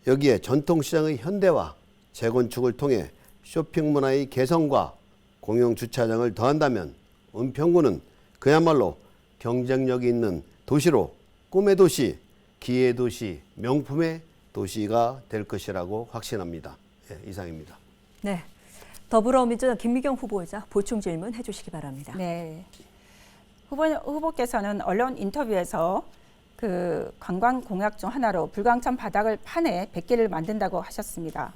여기에 전통시장의 현대화, 재건축을 통해 쇼핑 문화의 개선과 공용주차장을 더한다면 은평구는 그야말로 경쟁력이 있는 도시로 꿈의 도시, 기회의 도시, 명품의 도시가 될 것이라고 확신합니다. 예, 이상입니다. 네. 더불어민주당 김미경 후보자 보충 질문 해주시기 바랍니다. 네. 후보께서는 언론 인터뷰에서 그 관광 공약 중 하나로 불광천 바닥을 파내 100개를 만든다고 하셨습니다.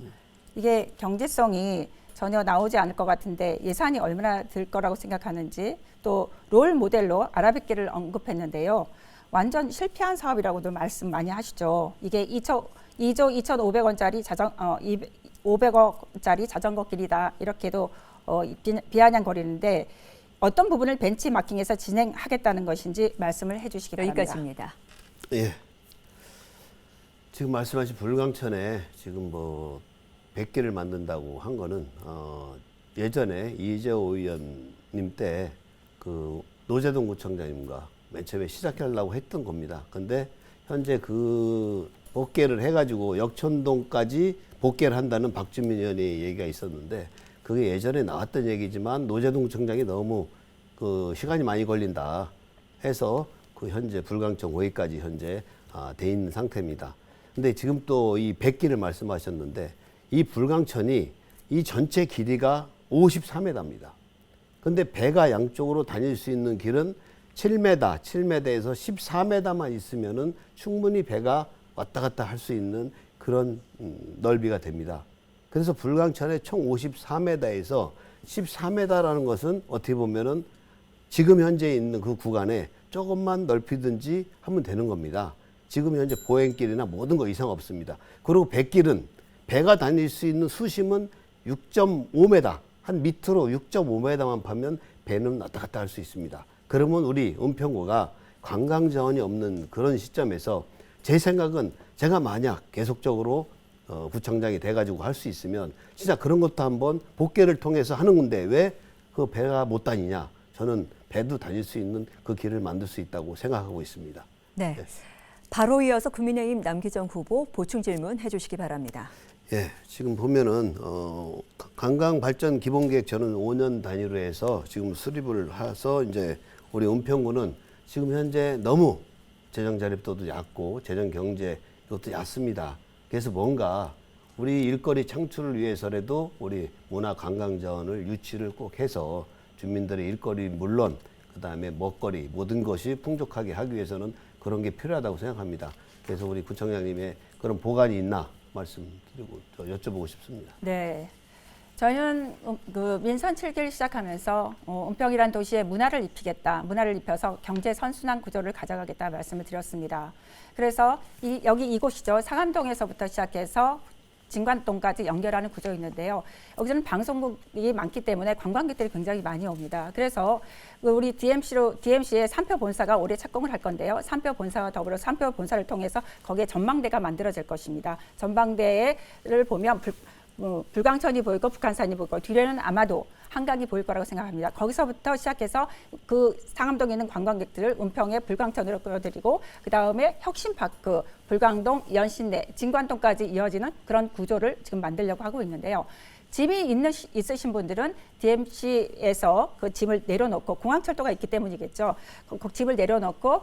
이게 경제성이 전혀 나오지 않을 것 같은데 예산이 얼마나 들 거라고 생각하는지 또 롤 모델로 아라뱃길을 언급했는데요. 완전 실패한 사업이라고도 말씀 많이 하시죠. 이게 2조 2,500원짜리 500억짜리 자전거 길이다 이렇게도 비아냥거리는데 어떤 부분을 벤치마킹해서 진행하겠다는 것인지 말씀을 해주시기 바랍니다. 여기까지입니다. 예. 지금 말씀하신 불광천에 지금 뭐 100개를 만든다고 한 거는 예전에 이재호 의원님 때 그 노재동 구청장님과 맨 처음에 시작하려고 했던 겁니다. 근데 현재 그 복개를 해가지고 역촌동까지 복개를 한다는 박주민 의원의 얘기가 있었는데 그게 예전에 나왔던 얘기지만 노재동 구청장이 너무 그 시간이 많이 걸린다 해서 그 현재 불광천 5회까지 현재 돼 있는 상태입니다. 근데 지금 또 이 100기를 말씀하셨는데 이 불광천이 이 전체 길이가 53m입니다. 근데 배가 양쪽으로 다닐 수 있는 길은 7m, 7m에서 14m만 있으면은 충분히 배가 왔다 갔다 할 수 있는 그런 넓이가 됩니다. 그래서 불광천의 총 54m에서 14m라는 것은 어떻게 보면은 지금 현재 있는 그 구간에 조금만 넓히든지 하면 되는 겁니다. 지금 현재 보행길이나 모든 거 이상 없습니다. 그리고 뱃길은 배가 다닐 수 있는 수심은 6.5m, 한 밑으로 6.5m만 파면 배는 왔다 갔다 할 수 있습니다. 그러면 우리 은평구가 관광 자원이 없는 그런 시점에서 제 생각은 제가 만약 계속적으로 구청장이 돼가지고 할 수 있으면 진짜 그런 것도 한번 복개를 통해서 하는 건데 왜 그 배가 못 다니냐? 저는 배도 다닐 수 있는 그 길을 만들 수 있다고 생각하고 있습니다. 네. 바로 이어서 국민의힘 남기정 후보 보충 질문 해주시기 바랍니다. 예, 지금 보면은 관광 발전 기본계획 저는 5년 단위로 해서 지금 수립을 해서 이제 우리 은평구는 지금 현재 너무 재정 자립도도 얕고 재정 경제 이것도 얕습니다. 그래서 뭔가 우리 일거리 창출을 위해서라도 우리 문화 관광 자원을 유치를 꼭 해서 주민들의 일거리 물론 그다음에 먹거리 모든 것이 풍족하게 하기 위해서는 그런 게 필요하다고 생각합니다. 그래서 우리 구청장님의 그런 보관이 있나 말씀드리고 여쭤보고 싶습니다. 네. 저는 그 민선 7기를 시작하면서 은평이란 도시에 문화를 입히겠다. 문화를 입혀서 경제 선순환 구조를 가져가겠다 말씀을 드렸습니다. 그래서 여기 이곳이죠. 상암동에서부터 시작해서 진관동까지 연결하는 구조가 있는데요. 여기서는 방송국이 많기 때문에 관광객들이 굉장히 많이 옵니다. 그래서 우리 DMC의 산표 본사가 올해 착공을 할 건데요. 산표 본사와 더불어 산표 본사를 통해서 거기에 전망대가 만들어질 것입니다. 전망대를 보면 불광천이 보이고 북한산이 보이고 뒤에는 아마도 한강이 보일 거라고 생각합니다. 거기서부터 시작해서 그 상암동에 있는 관광객들을 은평의 불광천으로 끌어들이고 그 다음에 혁신파크, 불광동, 연신내, 진관동까지 이어지는 그런 구조를 지금 만들려고 하고 있는데요. 짐이 있으신 분들은 DMC에서 그 짐을 내려놓고 공항철도가 있기 때문이겠죠. 그 짐을 내려놓고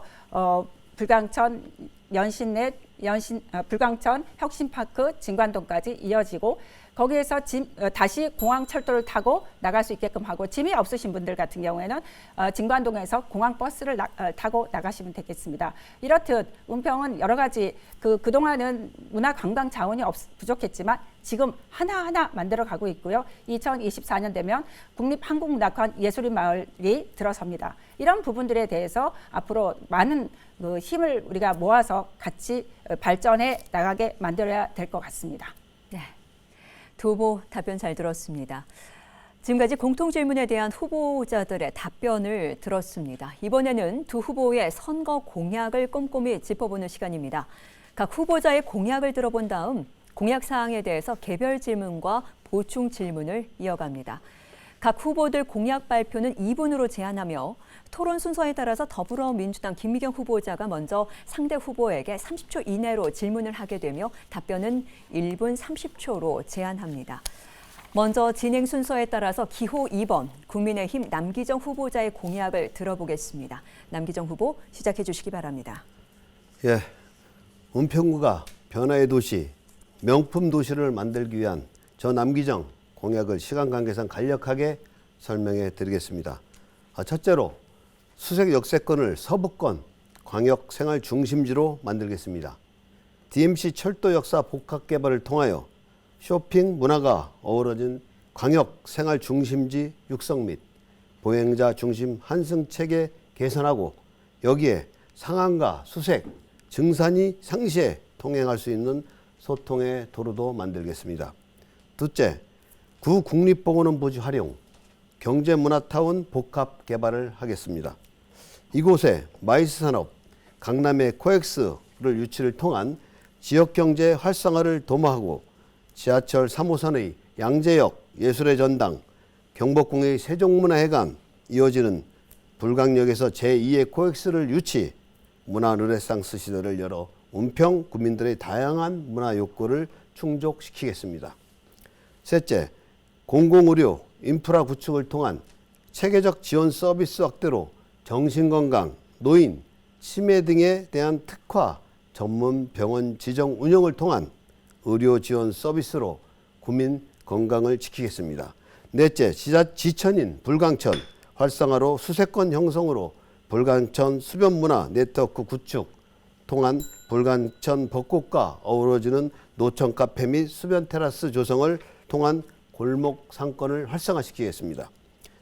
불광천, 연신내, 불광천, 혁신파크, 진관동까지 이어지고 거기에서 다시 공항철도를 타고 나갈 수 있게끔 하고 짐이 없으신 분들 같은 경우에는 진관동에서 공항버스를 타고 나가시면 되겠습니다. 이렇듯 은평은 여러 가지 그동안은 문화관광 자원이 부족했지만 지금 하나하나 만들어 가고 있고요. 2024년 되면 국립한국문화관 예술인 마을이 들어섭니다. 이런 부분들에 대해서 앞으로 많은 그 힘을 우리가 모아서 같이 발전해 나가게 만들어야 될 것 같습니다. 네. 두 후보 답변 잘 들었습니다. 지금까지 공통질문에 대한 후보자들의 답변을 들었습니다. 이번에는 두 후보의 선거 공약을 꼼꼼히 짚어보는 시간입니다. 각 후보자의 공약을 들어본 다음 공약 사항에 대해서 개별 질문과 보충 질문을 이어갑니다. 각 후보들 공약 발표는 2분으로 제한하며 토론 순서에 따라서 더불어민주당 김미경 후보자가 먼저 상대 후보에게 30초 이내로 질문을 하게 되며 답변은 1분 30초로 제한합니다. 먼저 진행 순서에 따라서 기호 2번 국민의힘 남기정 후보자의 공약을 들어보겠습니다. 남기정 후보 시작해 주시기 바랍니다. 예, 은평구가 변화의 도시, 명품 도시를 만들기 위한 저 남기정 공약을 시간 관계상 간략하게 설명해 드리겠습니다. 첫째로 수색 역세권을 서부권 광역 생활 중심지로 만들겠습니다. DMC 철도 역사 복합 개발을 통하여 쇼핑 문화가 어우러진 광역 생활 중심지 육성 및 보행자 중심 환승 체계 개선하고 여기에 상암과 수색, 증산이 상시에 통행할 수 있는 소통의 도로도 만들겠습니다. 둘째, 구 국립공원원 부지 활용, 경제문화타운 복합 개발을 하겠습니다. 이곳에 마이스 산업, 강남의 코엑스를 유치를 통한 지역경제 활성화를 도모하고 지하철 3호선의 양재역 예술의 전당, 경복궁의 세종문화회관 이어지는 불광역에서 제2의 코엑스를 유치, 문화 르네상스 시대를 열어 은평 구민들의 다양한 문화 욕구를 충족시키겠습니다. 셋째, 공공의료, 인프라 구축을 통한 체계적 지원 서비스 확대로 정신건강, 노인, 치매 등에 대한 특화, 전문 병원 지정 운영을 통한 의료 지원 서비스로 구민 건강을 지키겠습니다. 넷째, 지천인 불광천 활성화로 수세권 형성으로 불광천 수변문화 네트워크 구축, 통한 불광천 벚꽃과 어우러지는 노천 카페 및 수변 테라스 조성을 통한 골목 상권을 활성화시키겠습니다.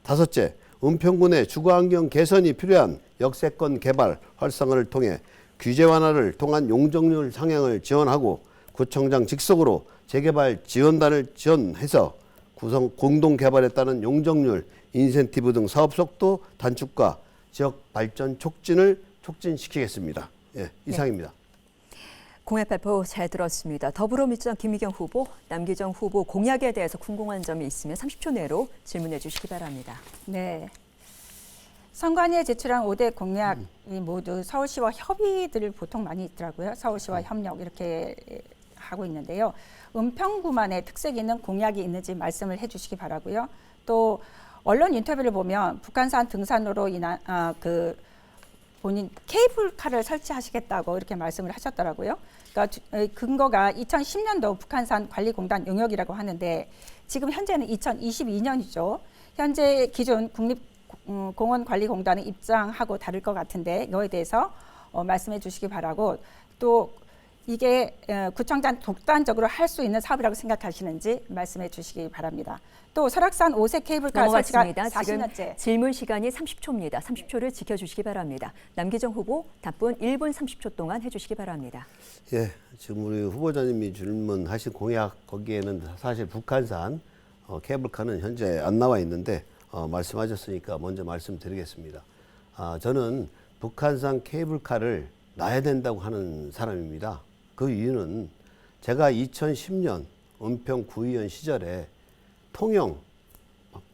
다섯째, 은평군의 주거환경 개선이 필요한 역세권 개발 활성화를 통해 규제 완화를 통한 용적률 상향을 지원하고 구청장 직속으로 재개발 지원단을 지원해서 공동 개발에 따른 용적률, 인센티브 등 사업 속도 단축과 지역 발전 촉진을 촉진시키겠습니다. 예, 이상입니다. 공약 발표 잘 들었습니다. 더불어민주당 김미경 후보, 남기정 후보 공약에 대해서 궁금한 점이 있으면 30초 내로 질문해 주시기 바랍니다. 네. 선관위에 제출한 5대 공약이 모두 서울시와 협의들을 보통 많이 있더라고요. 서울시와 협력 이렇게 하고 있는데요. 은평구만의 특색이 있는 공약이 있는지 말씀을 해주시기 바라고요. 또 언론 인터뷰를 보면 북한산 등산로로 인한 본인 케이블카를 설치하시겠다고 이렇게 말씀을 하셨더라고요. 그러니까 근거가 2010년도 북한산 관리공단 용역이라고 하는데 지금 현재는 2022년이죠. 현재 기존 국립공원관리공단의 입장하고 다를 것 같은데 이거에 대해서 말씀해 주시기 바라고, 또 이게 구청장 독단적으로 할 수 있는 사업이라고 생각하시는지 말씀해 주시기 바랍니다. 또 설악산 5세 케이블카 설치가 넘어갔습니다. 40년째. 지금 질문 시간이 30초입니다. 30초를 지켜주시기 바랍니다. 남기정 후보 답변 1분 30초 동안 해주시기 바랍니다. 예, 지금 우리 후보자님이 질문하신 공약 거기에는 사실 북한산 케이블카는 현재 안 나와 있는데 말씀하셨으니까 먼저 말씀드리겠습니다. 저는 북한산 케이블카를 놔야 된다고 하는 사람입니다. 그 이유는 제가 2010년 은평 구의원 시절에 통영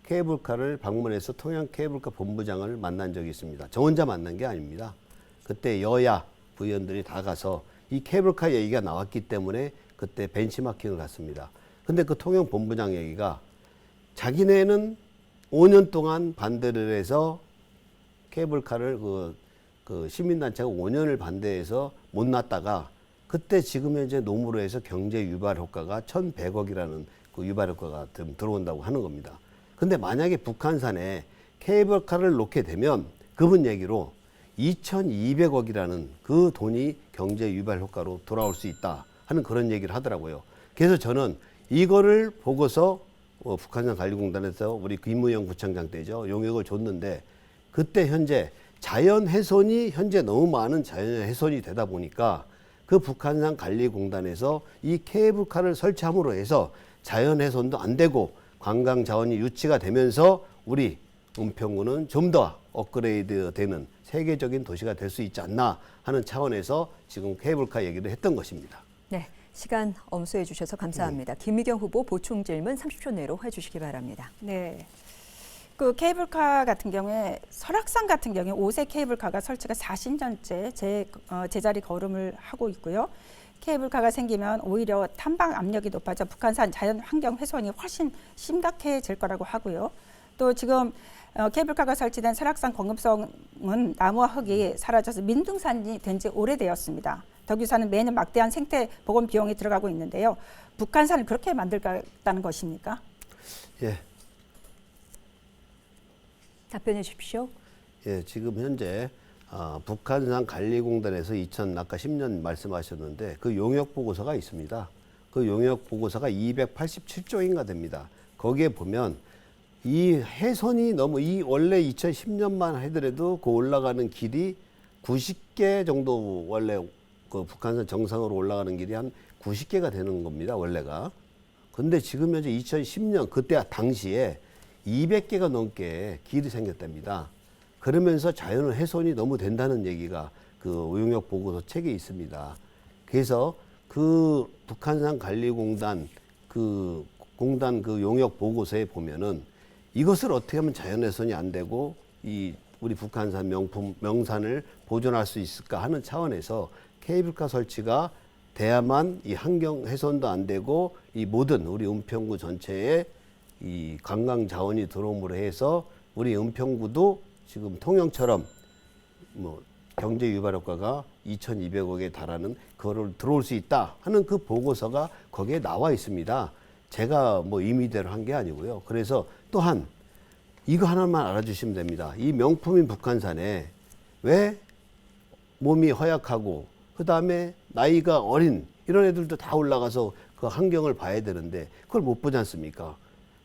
케이블카를 방문해서 통영 케이블카 본부장을 만난 적이 있습니다. 저 혼자 만난 게 아닙니다. 그때 여야 부의원들이 다 가서 이 케이블카 얘기가 나왔기 때문에 그때 벤치마킹을 갔습니다. 근데 그 통영 본부장 얘기가 자기네는 5년 동안 반대를 해서 케이블카를 그 시민단체가 5년을 반대해서 못 놨다가 그때 지금 현재 노무로 해서 경제 유발 효과가 1,100억이라는 그 유발 효과가 들어온다고 하는 겁니다. 근데 만약에 북한산에 케이블카를 놓게 되면 그분 얘기로 2,200억이라는 그 돈이 경제 유발 효과로 돌아올 수 있다 하는 그런 얘기를 하더라고요. 그래서 저는 이거를 보고서 북한산 관리공단에서 우리 김무영 구청장 때죠. 용역을 줬는데 그때 현재 자연 훼손이 현재 너무 많은 자연 훼손이 되다 보니까 그 북한산 관리공단에서 이 케이블카를 설치함으로 해서 자연 훼손도 안 되고 관광 자원이 유치가 되면서 우리 은평구는 좀 더 업그레이드 되는 세계적인 도시가 될 수 있지 않나 하는 차원에서 지금 케이블카 얘기를 했던 것입니다. 네, 시간 엄수해 주셔서 감사합니다. 김미경 후보 보충 질문 30초 내로 해주시기 바랍니다. 네. 그 케이블카 같은 경우에 설악산 같은 경우에 5세 케이블카가 설치가 40년째 제자리 걸음을 하고 있고요. 케이블카가 생기면 오히려 탐방 압력이 높아져 북한산 자연 환경 훼손이 훨씬 심각해질 거라고 하고요. 또 지금 케이블카가 설치된 설악산 광금성은 나무와 흙이 사라져서 민둥산이 된 지 오래되었습니다. 덕유산은 매년 막대한 생태 복원 비용이 들어가고 있는데요. 북한산을 그렇게 만들겠다는 것입니까? 예. 답변해 주십시오. 예, 지금 현재 북한산 관리공단에서 아까 10년 말씀하셨는데 그 용역 보고서가 있습니다. 그 용역 보고서가 287조인가 됩니다. 거기에 보면 이 훼손이 너무 원래 2010년만 하더라도 그 올라가는 길이 90개 정도 원래 그 북한산 정상으로 올라가는 길이 한 90개가 되는 겁니다. 원래가. 근데 지금 현재 2010년 그때 당시에 200개가 넘게 길이 생겼답니다. 그러면서 자연 훼손이 너무 된다는 얘기가 그 용역 보고서 책에 있습니다. 그래서 그 북한산 관리공단 그 공단 그 용역 보고서에 보면은 이것을 어떻게 하면 자연훼손이 안 되고 이 우리 북한산 명품 명산을 보존할 수 있을까 하는 차원에서 케이블카 설치가 돼야만 이 환경 훼손도 안 되고 이 모든 우리 은평구 전체에 이 관광 자원이 들어옴으로 해서 우리 은평구도 지금 통영처럼 뭐 경제 유발 효과가 2,200억에 달하는 그거를 들어올 수 있다 하는 그 보고서가 거기에 나와 있습니다. 제가 뭐 임의대로 한 게 아니고요. 그래서 또한 이거 하나만 알아주시면 됩니다. 이 명품인 북한산에 왜 몸이 허약하고 그 다음에 나이가 어린 이런 애들도 다 올라가서 그 환경을 봐야 되는데 그걸 못 보지 않습니까?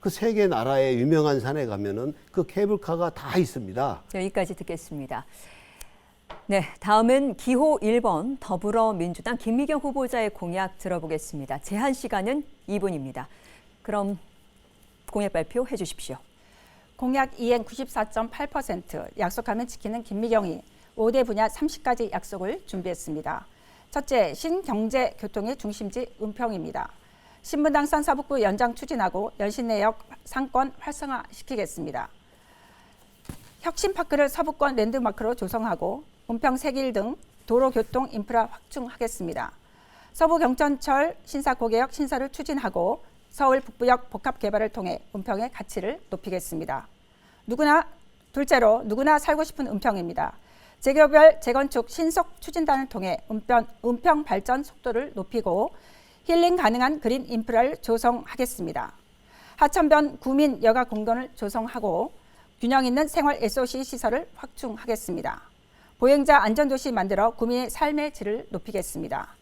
그 세계 나라의 유명한 산에 가면은 그 케이블카가 다 있습니다. 여기까지 듣겠습니다. 네, 다음은 기호 1번 더불어민주당 김미경 후보자의 공약 들어보겠습니다. 제한 시간은 2분입니다. 그럼 공약 발표해 주십시오. 공약 이행 94.8%, 약속하면 지키는 김미경이 5대 분야 30가지 약속을 준비했습니다. 첫째, 신경제 교통의 중심지 은평입니다. 신분당선 서북구 연장 추진하고 연신내역 상권 활성화시키겠습니다. 혁신파크를 서북권 랜드마크로 조성하고 은평 세길 등 도로교통 인프라 확충하겠습니다. 서부경천철 신사고개역 신설을 추진하고 서울 북부역 복합개발을 통해 은평의 가치를 높이겠습니다. 둘째로 누구나 살고 싶은 은평입니다. 재개발 재건축 신속 추진단을 통해 은평 발전 속도를 높이고 힐링 가능한 그린 인프라를 조성하겠습니다. 하천변 구민 여가 공간을 조성하고 균형 있는 생활 SOC 시설을 확충하겠습니다. 보행자 안전도시 만들어 구민의 삶의 질을 높이겠습니다.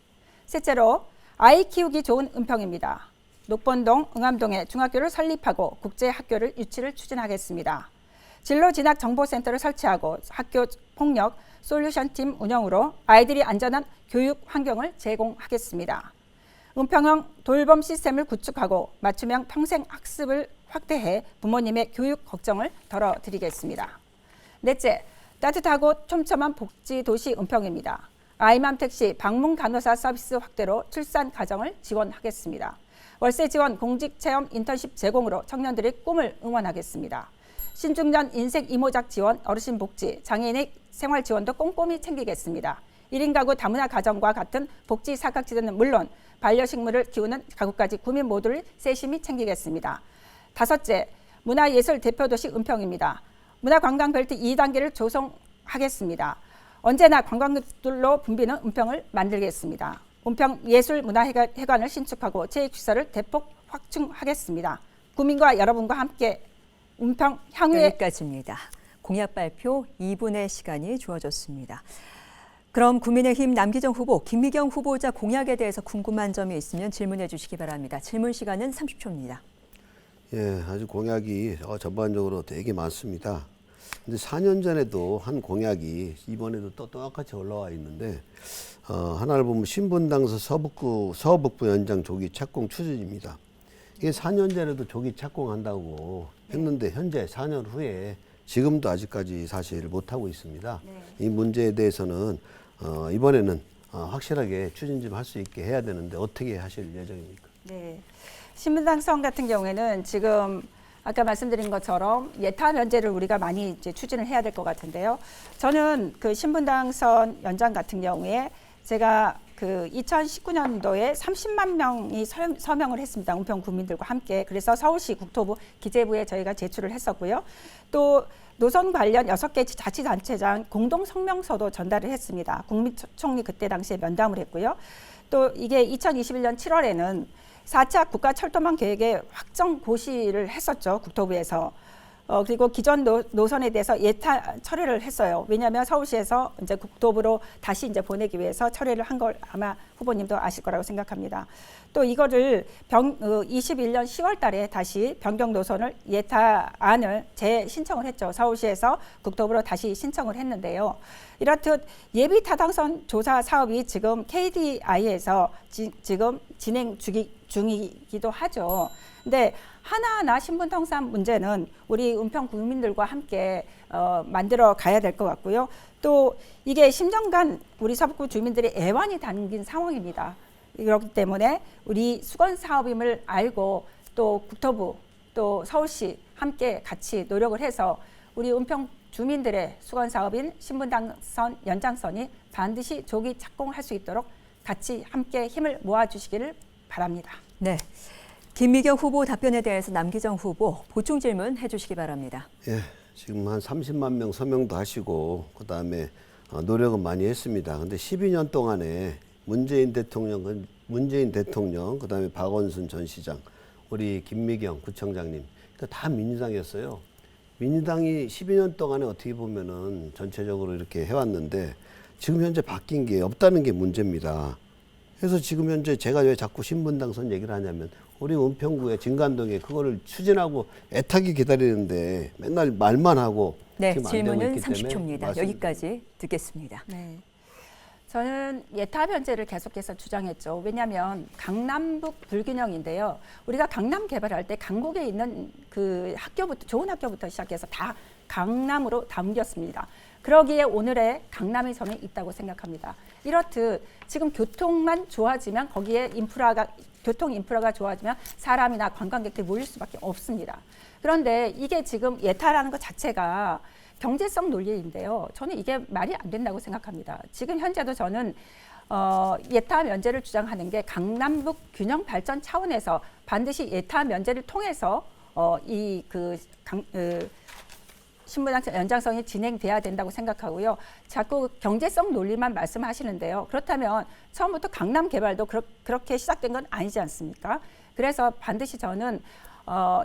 셋째로 아이 키우기 좋은 은평입니다. 녹본동, 응암동에 중학교를 설립하고 국제학교를 유치를 추진하겠습니다. 진로진학정보센터를 설치하고 학교 폭력 솔루션팀 운영으로 아이들이 안전한 교육 환경을 제공하겠습니다. 은평형 돌봄 시스템을 구축하고 맞춤형 평생 학습을 확대해 부모님의 교육 걱정을 덜어드리겠습니다. 넷째, 따뜻하고 촘촘한 복지 도시 은평입니다. 아이맘 택시 방문 간호사 서비스 확대로 출산 가정을 지원하겠습니다. 월세 지원 공직 체험 인턴십 제공으로 청년들의 꿈을 응원하겠습니다. 신중년 인생 이모작 지원 어르신 복지 장애인의 생활 지원도 꼼꼼히 챙기겠습니다. 1인 가구 다문화 가정과 같은 복지 사각지대는 물론 반려식물을 키우는 가구까지 구민 모두를 세심히 챙기겠습니다. 다섯째, 문화예술 대표도시 은평입니다. 문화관광벨트 2단계를 조성하겠습니다. 언제나 관광객들로 붐비는 은평을 만들겠습니다. 은평 예술문화회관을 신축하고 체육시설을 대폭 확충하겠습니다. 국민과 여러분과 함께 은평 향후에 여기까지입니다. 공약 발표 2분의 시간이 주어졌습니다. 그럼 국민의힘 남기정 후보, 김미경 후보자 공약에 대해서 궁금한 점이 있으면 질문해 주시기 바랍니다. 질문 시간은 30초입니다. 예, 아주 공약이 전반적으로 되게 많습니다. 근데 4년 전에도 한 공약이 이번에도 또 똑같이 올라와 있는데 하나를 보면 신분당서 서북부 연장 조기 착공 추진입니다. 이게 4년 전에도 조기 착공한다고 했는데 현재 4년 후에 지금도 아직까지 사실 못하고 있습니다. 이 문제에 대해서는 이번에는 확실하게 추진 좀 할 수 있게 해야 되는데 어떻게 하실 예정입니까? 네, 신분당선 같은 경우에는 지금 아까 말씀드린 것처럼 예타 면제를 우리가 많이 이제 추진을 해야 될 것 같은데요. 저는 그 신분당선 연장 같은 경우에 제가 그 2019년도에 30만 명이 서명을 했습니다. 은평 구민들과 함께. 그래서 서울시 국토부 기재부에 저희가 제출을 했었고요. 또 노선 관련 6개 자치단체장 공동 성명서도 전달을 했습니다. 국무총리 그때 당시에 면담을 했고요. 또 이게 2021년 7월에는 4차 국가철도망 계획에 확정 고시를 했었죠. 국토부에서. 그리고 기존 노선에 대해서 예타 철회를 했어요. 왜냐하면 서울시에서 이제 국토부로 다시 이제 보내기 위해서 철회를 한 걸 아마 후보님도 아실 거라고 생각합니다. 또 이거를 21년 10월 달에 다시 변경 노선을 예타안을 재신청을 했죠. 서울시에서 국토부로 다시 신청을 했는데요. 이렇듯 예비 타당선 조사 사업이 지금 KDI에서 지금 진행 중이기도 하죠. 근데 하나하나 신분당선 문제는 우리 은평 국민들과 함께 만들어 가야 될 것 같고요. 또 이게 10년간 우리 서북구 주민들의 애환이 담긴 상황입니다. 그렇기 때문에 우리 수건 사업임을 알고 또 국토부 또 서울시 함께 같이 노력을 해서 우리 은평 주민들의 수건 사업인 신분당선 연장선이 반드시 조기 착공할 수 있도록 같이 함께 힘을 모아주시기를 바랍니다. 네. 김미경 후보 답변에 대해서 남기정 후보 보충 질문 해주시기 바랍니다. 예, 지금 한 30만 명 서명도 하시고 그다음에 노력은 많이 했습니다. 근데 12년 동안에 문재인 대통령, 그다음에 박원순 전 시장, 우리 김미경 구청장님, 그러니까 다 민주당이었어요. 민주당이 12년 동안에 어떻게 보면은 전체적으로 이렇게 해왔는데 지금 현재 바뀐 게 없다는 게 문제입니다. 그래서 지금 현재 제가 왜 자꾸 신분당선 얘기를 하냐면 우리 은평구의 진간동에 그거를 추진하고 애타게 기다리는데 맨날 말만 하고 네, 지금 안 되고 질문은 있기 때문에 30초입니다. 말씀- 여기까지 듣겠습니다. 네. 저는 예타 변제를 계속해서 주장했죠. 왜냐하면 강남북 불균형인데요. 우리가 강남 개발할 때 강북에 있는 그 학교부터 좋은 학교부터 시작해서 다 강남으로 담겼습니다. 그러기에 오늘의 강남이 저는 있다고 생각합니다. 이렇듯 지금 교통만 좋아지면 거기에 교통 인프라가 좋아지면 사람이나 관광객들이 몰릴 수밖에 없습니다. 그런데 이게 지금 예타라는 것 자체가 경제성 논리인데요. 저는 이게 말이 안 된다고 생각합니다. 지금 현재도 저는 예타 면제를 주장하는 게 강남북 균형 발전 차원에서 반드시 예타 면제를 통해서 신분당선 연장선이 진행돼야 된다고 생각하고요. 자꾸 경제성 논리만 말씀하시는데요. 그렇다면 처음부터 강남 개발도 그렇게 시작된 건 아니지 않습니까? 그래서 반드시 저는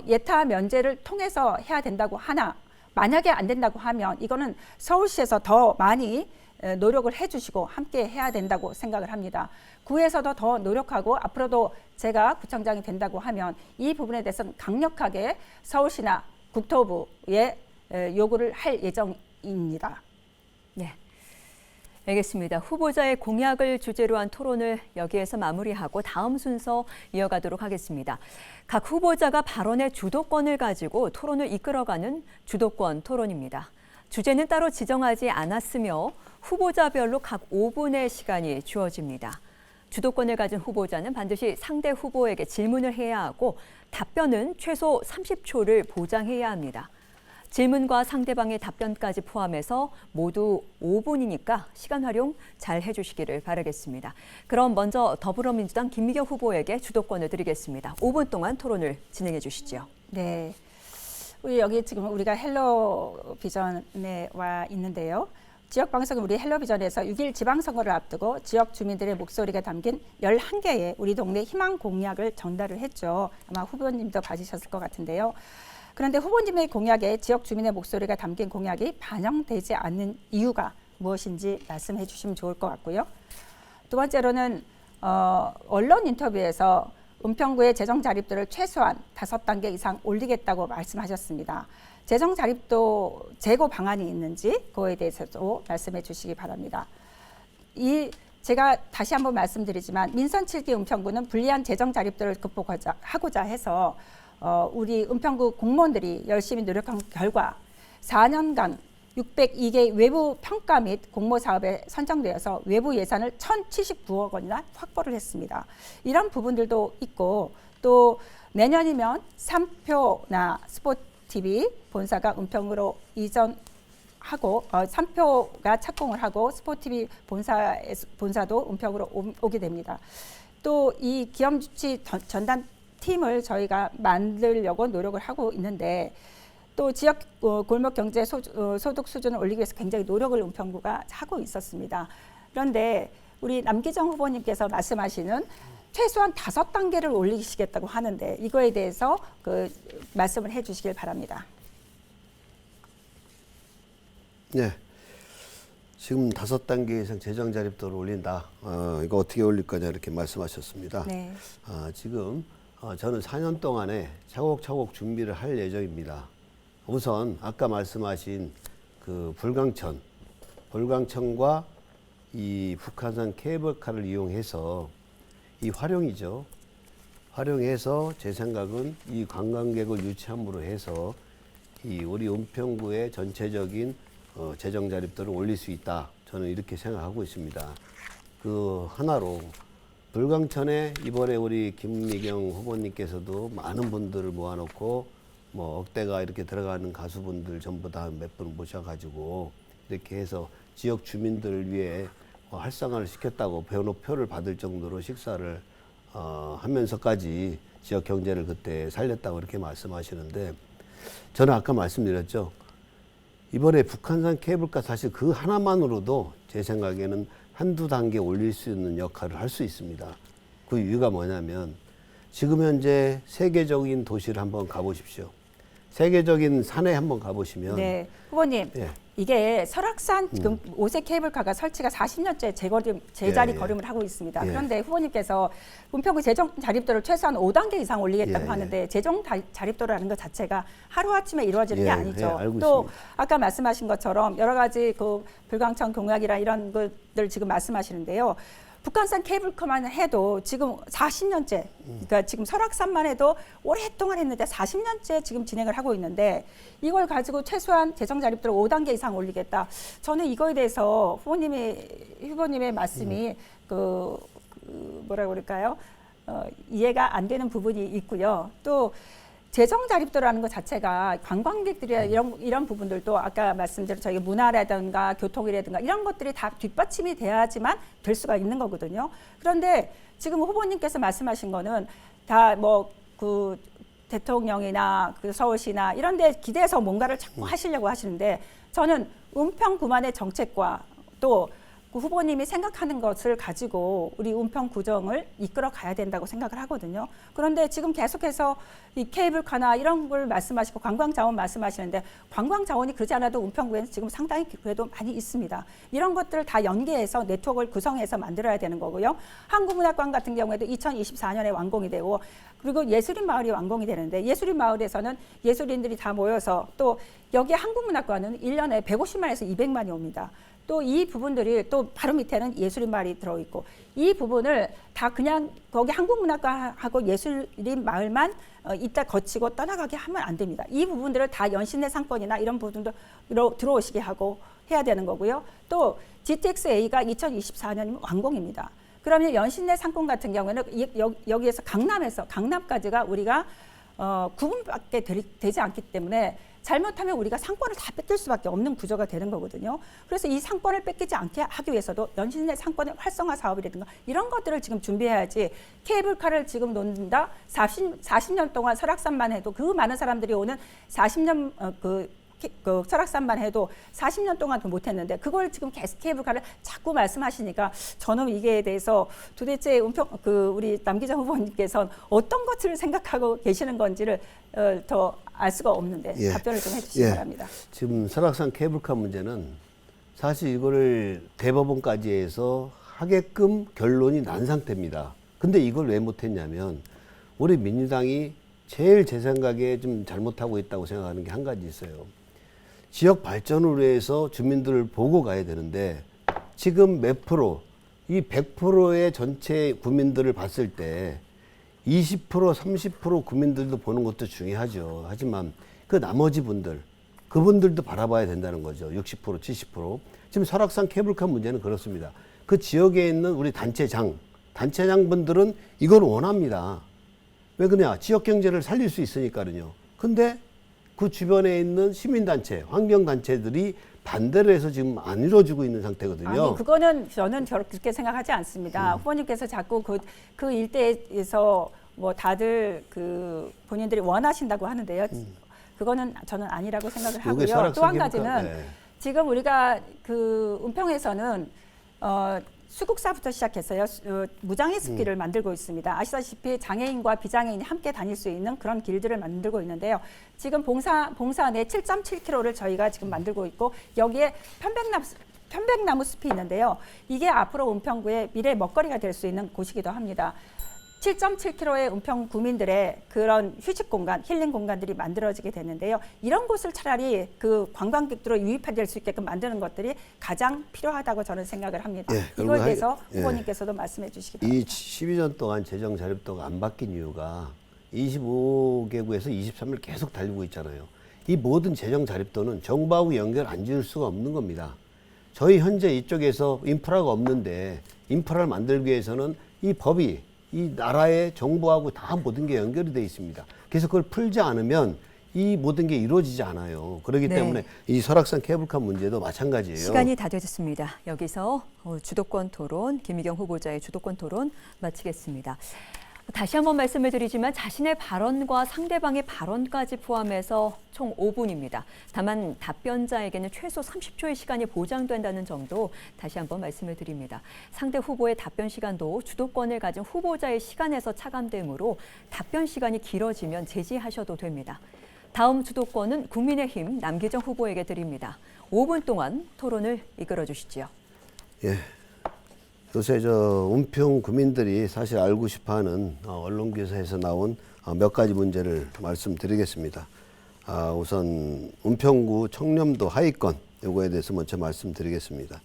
예타 면제를 통해서 해야 된다고 하나, 만약에 안 된다고 하면 이거는 서울시에서 더 많이 노력을 해주시고 함께 해야 된다고 생각을 합니다. 구에서도 더 노력하고 앞으로도 제가 구청장이 된다고 하면 이 부분에 대해서는 강력하게 서울시나 국토부에 요구를 할 예정입니다. 네. 알겠습니다. 후보자의 공약을 주제로 한 토론을 여기에서 마무리하고 다음 순서 이어가도록 하겠습니다. 각 후보자가 발언의 주도권을 가지고 토론을 이끌어가는 주도권 토론입니다. 주제는 따로 지정하지 않았으며 후보자별로 각 5분의 시간이 주어집니다. 주도권을 가진 후보자는 반드시 상대 후보에게 질문을 해야 하고 답변은 최소 30초를 보장해야 합니다. 질문과 상대방의 답변까지 포함해서 모두 5분이니까 시간 활용 잘 해주시기를 바라겠습니다. 그럼 먼저 더불어민주당 김미경 후보에게 주도권을 드리겠습니다. 5분 동안 토론을 진행해 주시죠. 네, 우리 여기 지금 우리가 헬로비전에 와 있는데요. 지역 방송 우리 헬로비전에서 6일 지방선거를 앞두고 지역 주민들의 목소리가 담긴 11개의 우리 동네 희망 공약을 전달을 했죠. 아마 후보님도 받으셨을 것 같은데요. 그런데 후보님의 공약에 지역 주민의 목소리가 담긴 공약이 반영되지 않는 이유가 무엇인지 말씀해 주시면 좋을 것 같고요. 두 번째로는 언론 인터뷰에서 은평구의 재정 자립도를 최소한 5단계 이상 올리겠다고 말씀하셨습니다. 재정 자립도 재고 방안이 있는지 그거에 대해서도 말씀해 주시기 바랍니다. 제가 다시 한번 말씀드리지만 민선 7기 은평구는 불리한 재정 자립도를 극복하고자 해서 우리 은평구 공무원들이 열심히 노력한 결과 4년간 602개 외부 평가 및 공모 사업에 선정되어서 외부 예산을 1,079억 원이나 확보를 했습니다. 이런 부분들도 있고 또 내년이면 삼표나 스포티비 본사가 은평으로 이전하고 삼표가 착공을 하고 스포티비 본사도 은평으로 오게 됩니다. 또 이 기업주치 전담 팀을 저희가 만들려고 노력을 하고 있는데 또 지역 골목 경제 소득 수준을 올리기 위해서 굉장히 노력을 은평구가 하고 있었습니다. 그런데 우리 남기정 후보님께서 말씀하시는 최소한 5단계를 올리시겠다고 하는데 이거에 대해서 말씀을 해주시길 바랍니다. 네. 지금 5단계 이상 재정 자립도를 올린다. 이거 어떻게 올릴 거냐 이렇게 말씀하셨습니다. 네. 지금 저는 4년 동안에 차곡차곡 준비를 할 예정입니다. 우선 아까 말씀하신 그 불광천과 이 북한산 케이블카를 이용해서 이 활용이죠. 활용해서 제 생각은 이 관광객을 유치함으로 해서 이 우리 은평구의 전체적인 재정 자립도를 올릴 수 있다. 저는 이렇게 생각하고 있습니다. 그 하나로 불광천에 이번에 우리 김미경 후보님께서도 많은 분들을 모아놓고 뭐 억대가 이렇게 들어가는 가수분들 전부 다 몇 분 모셔가지고 이렇게 해서 지역 주민들을 위해 활성화를 시켰다고 변호표를 받을 정도로 식사를 하면서까지 지역 경제를 그때 살렸다고 이렇게 말씀하시는데, 저는 아까 말씀드렸죠. 이번에 북한산 케이블카 사실 그 하나만으로도 제 생각에는 한두 단계 올릴 수 있는 역할을 할 수 있습니다. 그 이유가 뭐냐면 지금 현재 세계적인 도시를 한번 가보십시오. 세계적인 산에 한번 가보시면 네, 후보님. 예. 이게 설악산 지금 5세 케이블카가 설치가 40년째 제자리 예, 예. 걸음을 하고 있습니다. 예. 그런데 후보님께서 은평구 재정 자립도를 최소한 5단계 이상 올리겠다고 예, 예. 하는데 재정 자립도라는 것 자체가 하루아침에 이루어지는 예, 게 예, 아니죠. 알고 또 있습니다. 아까 말씀하신 것처럼 여러 가지 그 불광천 공약이나 이런 것들 지금 말씀하시는데요. 북한산 케이블카만 해도 지금 40년째, 그러니까 지금 설악산만 해도 오랫동안 했는데 40년째 지금 진행을 하고 있는데 이걸 가지고 최소한 재정 자립도를 5단계 이상 올리겠다. 저는 이거에 대해서 후보님의 말씀이 뭐라고 그럴까요? 이해가 안 되는 부분이 있고요. 또 재정 자립도라는 것 자체가 관광객들이나 이런 부분들도 아까 말씀드린 저희 문화라든가 교통이라든가 이런 것들이 다 뒷받침이 돼야지만 될 수가 있는 거거든요. 그런데 지금 후보님께서 말씀하신 거는 다 뭐 그 대통령이나 그 서울시나 이런 데 기대서 뭔가를 자꾸 하시려고 하시는데 저는 은평구만의 정책과 또 그 후보님이 생각하는 것을 가지고 우리 은평 구정을 이끌어 가야 된다고 생각을 하거든요. 그런데 지금 계속해서 이 케이블카나 이런 걸 말씀하시고 관광 자원 말씀하시는데 관광 자원이 그러지 않아도 은평구에는 지금 상당히 그래도 많이 있습니다. 이런 것들을 다 연계해서 네트워크를 구성해서 만들어야 되는 거고요. 한국문학관 같은 경우에도 2024년에 완공이 되고 그리고 예술인 마을이 완공이 되는데 예술인 마을에서는 예술인들이 다 모여서 또 여기 한국문학관은 1년에 150만에서 200만이 옵니다. 또 이 부분들이 또 바로 밑에는 예술인 마을이 들어있고 이 부분을 다 그냥 거기 한국문학과하고 예술인 마을만 이따 거치고 떠나가게 하면 안 됩니다. 이 부분들을 다 연신내 상권이나 이런 부분도 들어오시게 하고 해야 되는 거고요. 또 GTX-A가 2024년이면 완공입니다. 그러면 연신내 상권 같은 경우에는 여기에서 강남까지가 우리가 9분밖에 되지 않기 때문에 잘못하면 우리가 상권을 다 뺏길 수밖에 없는 구조가 되는 거거든요. 그래서 이 상권을 뺏기지 않게 하기 위해서도 연신내 상권의 활성화 사업이라든가 이런 것들을 지금 준비해야지 케이블카를 지금 놓는다. 40년 동안 설악산만 해도 그 많은 사람들이 오는 40년 그 설악산만 해도 40년 동안도 못했는데 그걸 지금 계속 케이블카를 자꾸 말씀하시니까 저는 이게 대해서 도대체 우리 남기정 후보님께서는 어떤 것을 생각하고 계시는 건지를 더 알 수가 없는데 예. 답변을 좀 해주시기 바랍니다. 지금 설악산 케이블카 문제는 사실 이거를 대법원까지 해서 하게끔 결론이 난 상태입니다. 근데 이걸 왜 못했냐면 우리 민주당이 제일 제 생각에 좀 잘못하고 있다고 생각하는 게 한 가지 있어요. 지역 발전을 위해서 주민들을 보고 가야 되는데 지금 몇 프로, 이 100%의 전체 국민들을 봤을 때 20%, 30% 국민들도 보는 것도 중요하죠. 하지만 그 나머지 분들, 그분들도 바라봐야 된다는 거죠. 60%, 70%. 지금 설악산 케이블카 문제는 그렇습니다. 그 지역에 있는 우리 단체장 분들은 이걸 원합니다. 왜 그러냐? 지역 경제를 살릴 수 있으니까요. 근데 그 주변에 있는 시민단체, 환경단체들이 반대를 해서 지금 안 이루어지고 있는 상태거든요. 아니, 그거는 저는 그렇게 생각하지 않습니다. 후보님께서 자꾸 그 일대에서 뭐 다들 본인들이 원하신다고 하는데요. 그거는 저는 아니라고 생각을 하고요. 또 한 가지는 네. 지금 우리가 은평에서는 수국사부터 시작했어요. 무장애 숲길을 만들고 있습니다. 아시다시피 장애인과 비장애인이 함께 다닐 수 있는 그런 길들을 만들고 있는데요. 지금 봉사 내 7.7km를 저희가 지금 만들고 있고 여기에 편백나무 숲이 있는데요. 이게 앞으로 은평구의 미래 먹거리가 될 수 있는 곳이기도 합니다. 7.7km의 은평 구민들의 그런 휴식 공간, 힐링 공간들이 만들어지게 됐는데요. 이런 곳을 차라리 그 관광객들로 유입될 수 있게끔 만드는 것들이 가장 필요하다고 저는 생각을 합니다. 예, 이거에 대해서 예. 후보님께서도 말씀해 주시기 이 바랍니다. 12년 동안 재정 자립도가 안 바뀐 이유가 25개구에서 23을 계속 달리고 있잖아요. 이 모든 재정 자립도는 정부하고 연결 안 지을 수가 없는 겁니다. 저희 현재 이쪽에서 인프라가 없는데 인프라를 만들기 위해서는 이 법이 이 나라의 정부하고 다 모든 게 연결이 돼 있습니다. 그래서 그걸 풀지 않으면 이 모든 게 이루어지지 않아요. 그렇기 네. 때문에 이 설악산 케이블카 문제도 마찬가지예요. 시간이 다 되었습니다. 여기서 주도권 토론, 김의겸 후보자의 주도권 토론 마치겠습니다. 다시 한번 말씀을 드리지만 자신의 발언과 상대방의 발언까지 포함해서 총 5분입니다. 다만 답변자에게는 최소 30초의 시간이 보장된다는 점도 다시 한번 말씀을 드립니다. 상대 후보의 답변 시간도 주도권을 가진 후보자의 시간에서 차감되므로 답변 시간이 길어지면 제지하셔도 됩니다. 다음 주도권은 국민의힘 남기정 후보에게 드립니다. 5분 동안 토론을 이끌어 주시지요. 예. 요새 은평 구민들이 사실 알고 싶어하는 언론 기사에서 나온 몇 가지 문제를 말씀드리겠습니다. 우선 은평구 청렴도 하위권 요거에 대해서 먼저 말씀드리겠습니다.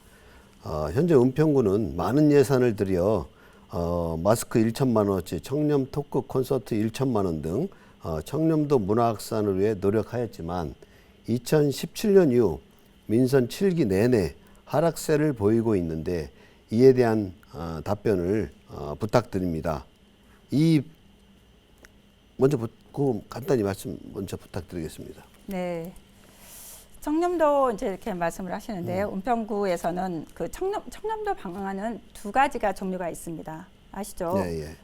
현재 은평구는 많은 예산을 들여 마스크 1천만 원어치, 청렴 토크 콘서트 1천만 원 등 청렴도 문화 확산을 위해 노력하였지만 2017년 이후 민선 7기 내내 하락세를 보이고 있는데 이에 대한 답변을 부탁드립니다. 먼저 간단히 말씀 먼저 부탁드리겠습니다. 네. 청렴도 이제 이렇게 말씀을 하시는데요. 은평구에서는 그 청렴도 방안은 두 가지가 종류가 있습니다. 아시죠? 예, 예.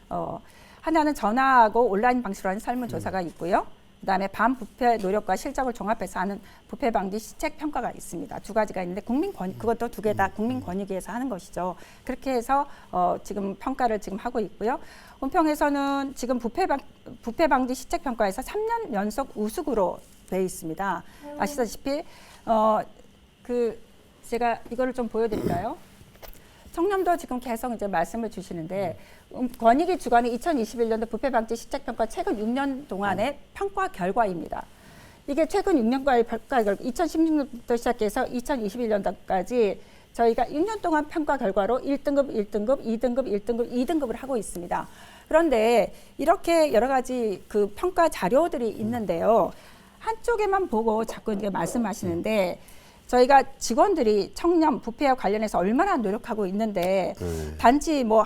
하나는 전화하고 온라인 방식으로 하는 설문조사가 있고요. 그다음에 반부패 노력과 실적을 종합해서 하는 부패 방지 시책 평가가 있습니다. 두 가지가 있는데 그것도 두 개 다 국민권익위에서 하는 것이죠. 그렇게 해서 지금 평가를 지금 하고 있고요. 은평에서는 지금 부패 방지 시책 평가에서 3년 연속 우수구로 돼 있습니다. 아시다시피 제가 이거를 좀 보여드릴까요? 청렴도 지금 계속 이제 말씀을 주시는데 권익위 주관의 2021년도 부패 방지 시책 평가 최근 6년 동안의 평가 결과입니다. 이게 최근 6년간의 평가 결과 2016년부터 시작해서 2021년도까지 저희가 6년 동안 평가 결과로 1등급, 1등급, 2등급, 1등급, 2등급을 하고 있습니다. 그런데 이렇게 여러 가지 그 평가 자료들이 있는데요. 한쪽에만 보고 자꾸 이제 말씀하시는데 저희가 직원들이 청렴, 부패와 관련해서 얼마나 노력하고 있는데 단지 뭐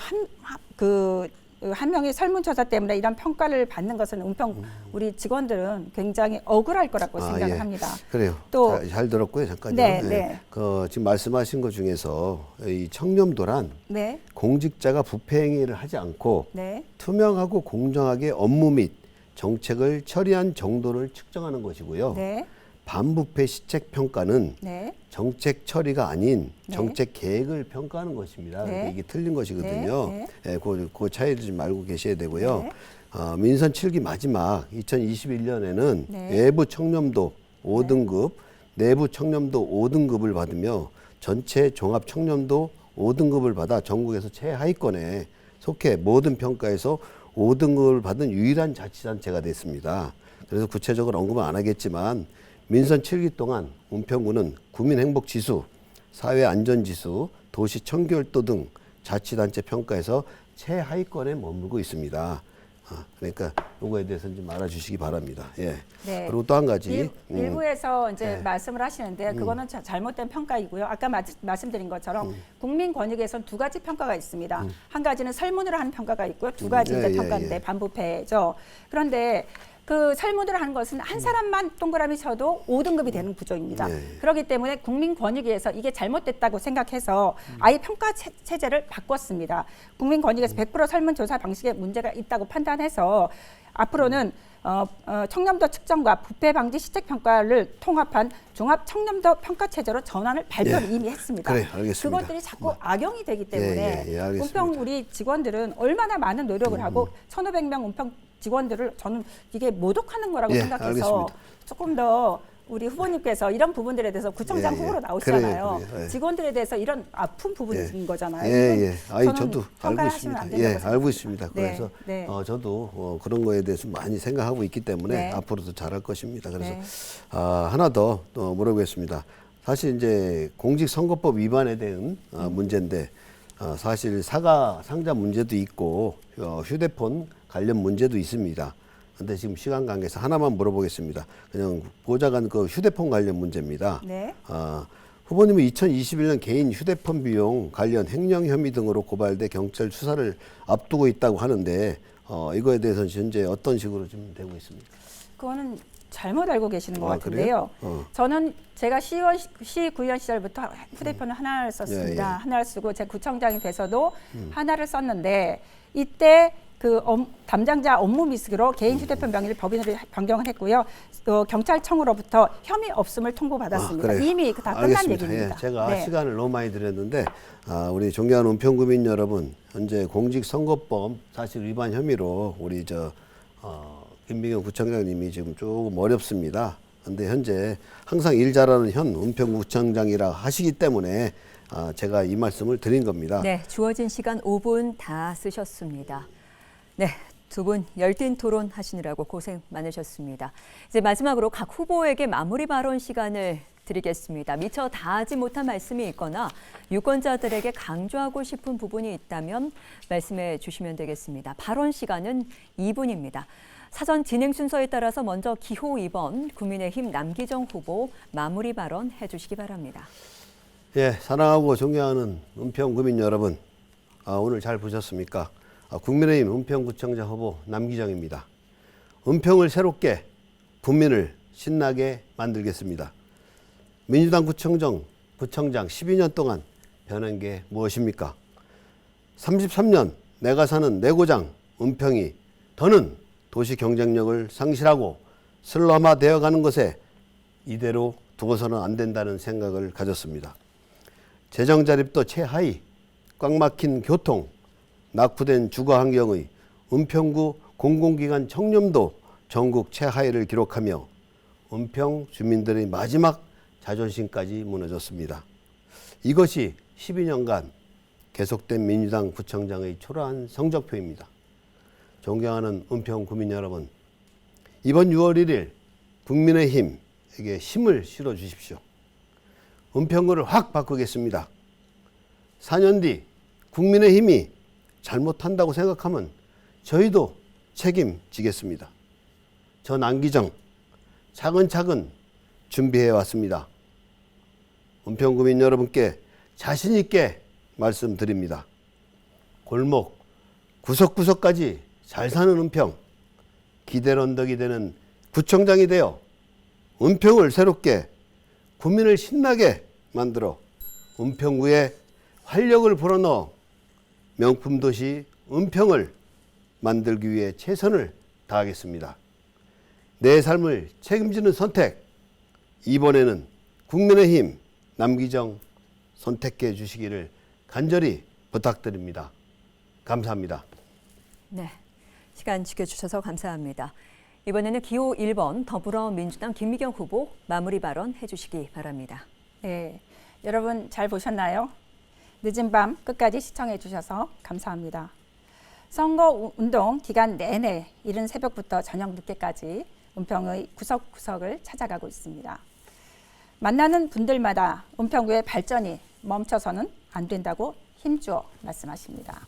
한 명의 설문조사 때문에 이런 평가를 받는 것은 은평 우리 직원들은 굉장히 억울할 거라고 생각을 예. 합니다. 그래요. 또 잘 들었고요. 잠깐요. 네, 예. 네. 지금 말씀하신 것 중에서 이 청렴도란 네, 공직자가 부패 행위를 하지 않고 네, 투명하고 공정하게 업무 및 정책을 처리한 정도를 측정하는 것이고요. 네, 반부패 시책 평가는 네, 정책 처리가 아닌 네. 정책 계획을 평가하는 것입니다. 네. 그러니까 이게 틀린 것이거든요. 네, 예, 그 차이를 좀 알고 계셔야 되고요. 네. 민선 7기 마지막 2021년에는 네. 외부 청렴도 5등급, 내부 청렴도 5등급을 받으며 전체 종합 청렴도 5등급을 받아 전국에서 최하위권에 속해 모든 평가에서 5등급을 받은 유일한 자치단체가 됐습니다. 그래서 구체적으로 언급은 안 하겠지만 민선 7기 동안 은평구는 국민행복지수, 사회안전지수, 도시 청결도 등 자치단체 평가에서 최하위권에 머물고 있습니다. 그러니까 요거에 대해서는 좀 알아주시기 바랍니다. 예. 네. 그리고 또 한 가지. 일부에서 이제 네. 말씀을 하시는데 그거는 잘못된 평가이고요. 아까 말씀드린 것처럼 국민권익위에서는 두 가지 평가가 있습니다. 한 가지는 설문으로 하는 평가가 있고요. 두 가지 이제 평가인데 반부패죠. 그런데 그 설문을 하는 것은 한 사람만 동그라미 쳐도 5등급이 되는 구조입니다. 그렇기 때문에 국민권익위에서 이게 잘못됐다고 생각해서 아예 평가 체제를 바꿨습니다. 국민권익위에서 100% 설문조사 방식에 문제가 있다고 판단해서 앞으로는 청렴도 측정과 부패 방지 시책 평가를 통합한 종합 청렴도 평가 체제로 전환을 발표를 이미 했습니다. 그래, 알겠습니다. 그것들이 자꾸 악용이 되기 때문에 알겠습니다. 은평 우리 직원들은 얼마나 많은 노력을 하고 1,500명 은평 직원들을 저는 이게 모독하는 거라고 생각해서 알겠습니다. 조금 더 우리 후보님께서 이런 부분들에 대해서 구청장 후보로 나오시잖아요. 그래요. 직원들에 대해서 이런 아픈 부분인 거잖아요. 저도 알고 있습니다. 알고 있습니다. 그래서 네. 저도 그런 거에 대해서 많이 생각하고 있기 때문에 네. 앞으로도 잘할 것입니다. 그래서 네. 하나 더 물어보겠습니다. 사실 이제 공직선거법 위반에 대한 문제인데 사실 상자 문제도 있고 휴대폰 관련 문제도 있습니다. 근데 지금 시간 관계에서 하나만 물어보겠습니다. 그냥 보좌관 그 휴대폰 관련 문제입니다. 네. 후보님은 2021년 개인 휴대폰 비용 관련 횡령 혐의 등으로 고발돼 경찰 수사를 앞두고 있다고 하는데 이거에 대해서는 현재 어떤 식으로 좀 되고 있습니까? 그거는 잘못 알고 계시는 것 아, 같은데요. 그래요? 저는 제가 시구위원 시절부터 휴대폰을 하나를 썼습니다. 예, 예. 하나를 쓰고 제 구청장이 돼서도 하나를 썼는데 이때 그 담당자 업무 미숙으로 개인 휴대폰 명의를 법인으로 변경을 했고요. 경찰청으로부터 혐의 없음을 통보받았습니다. 그래요? 이미 다 끝난 알겠습니다. 얘기입니다. 예, 제가 네. 시간을 너무 많이 드렸는데 우리 존경하는 은평구민 여러분, 현재 공직선거법 사실 위반 혐의로 우리 김미경 구청장님이 지금 조금 어렵습니다. 그런데 현재 항상 일 잘하는 현 은평구청장이라 하시기 때문에 제가 이 말씀을 드린 겁니다. 네, 주어진 시간 5분 다 쓰셨습니다. 네, 두 분 열띤 토론 하시느라고 고생 많으셨습니다. 이제 마지막으로 각 후보에게 마무리 발언 시간을 드리겠습니다. 미처 다 하지 못한 말씀이 있거나 유권자들에게 강조하고 싶은 부분이 있다면 말씀해 주시면 되겠습니다. 발언 시간은 2분입니다. 사전 진행 순서에 따라서 먼저 기호 2번 국민의힘 남기정 후보 마무리 발언 해주시기 바랍니다. 예, 사랑하고 존경하는 은평구민 여러분, 오늘 잘 보셨습니까? 국민의힘 은평구청장 후보 남기정입니다. 은평을 새롭게 국민을 신나게 만들겠습니다. 민주당 구청장 12년 동안 변한 게 무엇입니까? 33년 내가 사는 내 고장 은평이 더는 도시 경쟁력을 상실하고 슬럼화되어 가는 것에 이대로 두고서는 안 된다는 생각을 가졌습니다. 재정 자립도 최하위, 꽉 막힌 교통, 낙후된 주거 환경의 은평구 공공기관 청렴도 전국 최하위를 기록하며 은평 주민들의 마지막 자존심까지 무너졌습니다. 이것이 12년간 계속된 민주당 구청장의 초라한 성적표입니다. 존경하는 은평 구민 여러분, 이번 6월 1일 국민의힘에게 힘을 실어 주십시오. 은평구를 확 바꾸겠습니다. 4년 뒤 국민의힘이 잘못한다고 생각하면 저희도 책임지겠습니다. 저 남기정 차근차근 준비해 왔습니다. 은평구민 여러분께 자신 있게 말씀드립니다. 골목 구석구석까지 잘 사는 은평, 기댈 언덕이 되는 구청장이 되어 은평을 새롭게 국민을 신나게 만들어 은평구에 활력을 불어넣어 명품 도시 은평을 만들기 위해 최선을 다하겠습니다. 내 삶을 책임지는 선택, 이번에는 국민의힘 남기정 선택해 주시기를 간절히 부탁드립니다. 감사합니다. 네, 시간 지켜주셔서 감사합니다. 이번에는 기호 1번 더불어민주당 김미경 후보 마무리 발언 해주시기 바랍니다. 네, 여러분 잘 보셨나요? 늦은 밤 끝까지 시청해 주셔서 감사합니다. 선거운동 기간 내내 이른 새벽부터 저녁 늦게까지 은평의 구석구석을 찾아가고 있습니다. 만나는 분들마다 은평구의 발전이 멈춰서는 안 된다고 힘주어 말씀하십니다.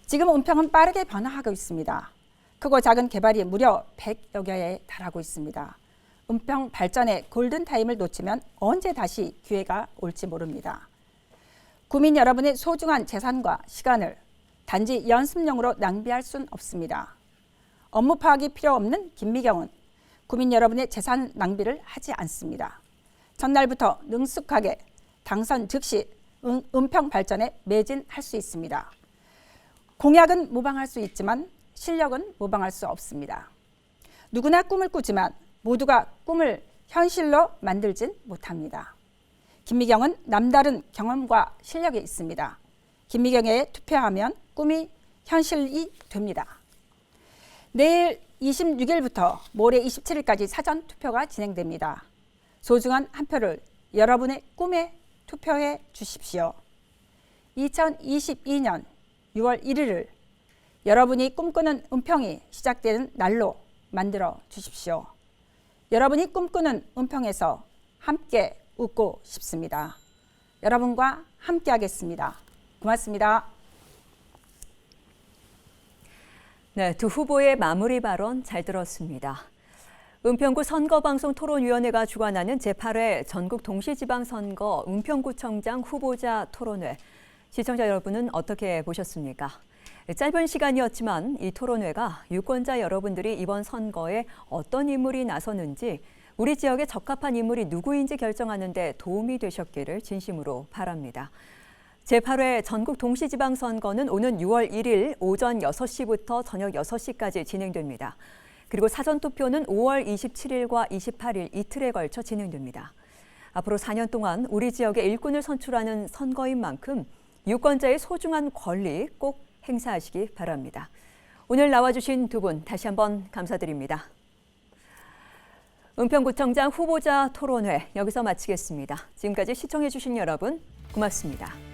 지금 은평은 빠르게 변화하고 있습니다. 크고 작은 개발이 무려 100여 개에 달하고 있습니다. 은평 발전의 골든타임을 놓치면 언제 다시 기회가 올지 모릅니다. 구민 여러분의 소중한 재산과 시간을 단지 연습용으로 낭비할 순 없습니다. 업무 파악이 필요 없는 김미경은 구민 여러분의 재산 낭비를 하지 않습니다. 전날부터 능숙하게 당선 즉시 은평 발전에 매진할 수 있습니다. 공약은 모방할 수 있지만 실력은 모방할 수 없습니다. 누구나 꿈을 꾸지만 모두가 꿈을 현실로 만들진 못합니다. 김미경은 남다른 경험과 실력이 있습니다. 김미경에 투표하면 꿈이 현실이 됩니다. 내일 26일부터 모레 27일까지 사전 투표가 진행됩니다. 소중한 한 표를 여러분의 꿈에 투표해 주십시오. 2022년 6월 1일을 여러분이 꿈꾸는 은평이 시작되는 날로 만들어 주십시오. 여러분이 꿈꾸는 은평에서 함께 웃고 싶습니다. 여러분과 함께 하겠습니다. 고맙습니다. 네, 두 후보의 마무리 발언 잘 들었습니다. 은평구 선거방송토론위원회가 주관하는 제8회 전국동시지방선거 은평구청장 후보자 토론회. 시청자 여러분은 어떻게 보셨습니까? 짧은 시간이었지만 이 토론회가 유권자 여러분들이 이번 선거에 어떤 인물이 나서는지 우리 지역에 적합한 인물이 누구인지 결정하는 데 도움이 되셨기를 진심으로 바랍니다. 제8회 전국동시지방선거는 오는 6월 1일 오전 6시부터 저녁 6시까지 진행됩니다. 그리고 사전투표는 5월 27일과 28일 이틀에 걸쳐 진행됩니다. 앞으로 4년 동안 우리 지역의 일꾼을 선출하는 선거인 만큼 유권자의 소중한 권리 꼭 행사하시기 바랍니다. 오늘 나와주신 두 분 다시 한번 감사드립니다. 은평구청장 후보자 토론회 여기서 마치겠습니다. 지금까지 시청해주신 여러분 고맙습니다.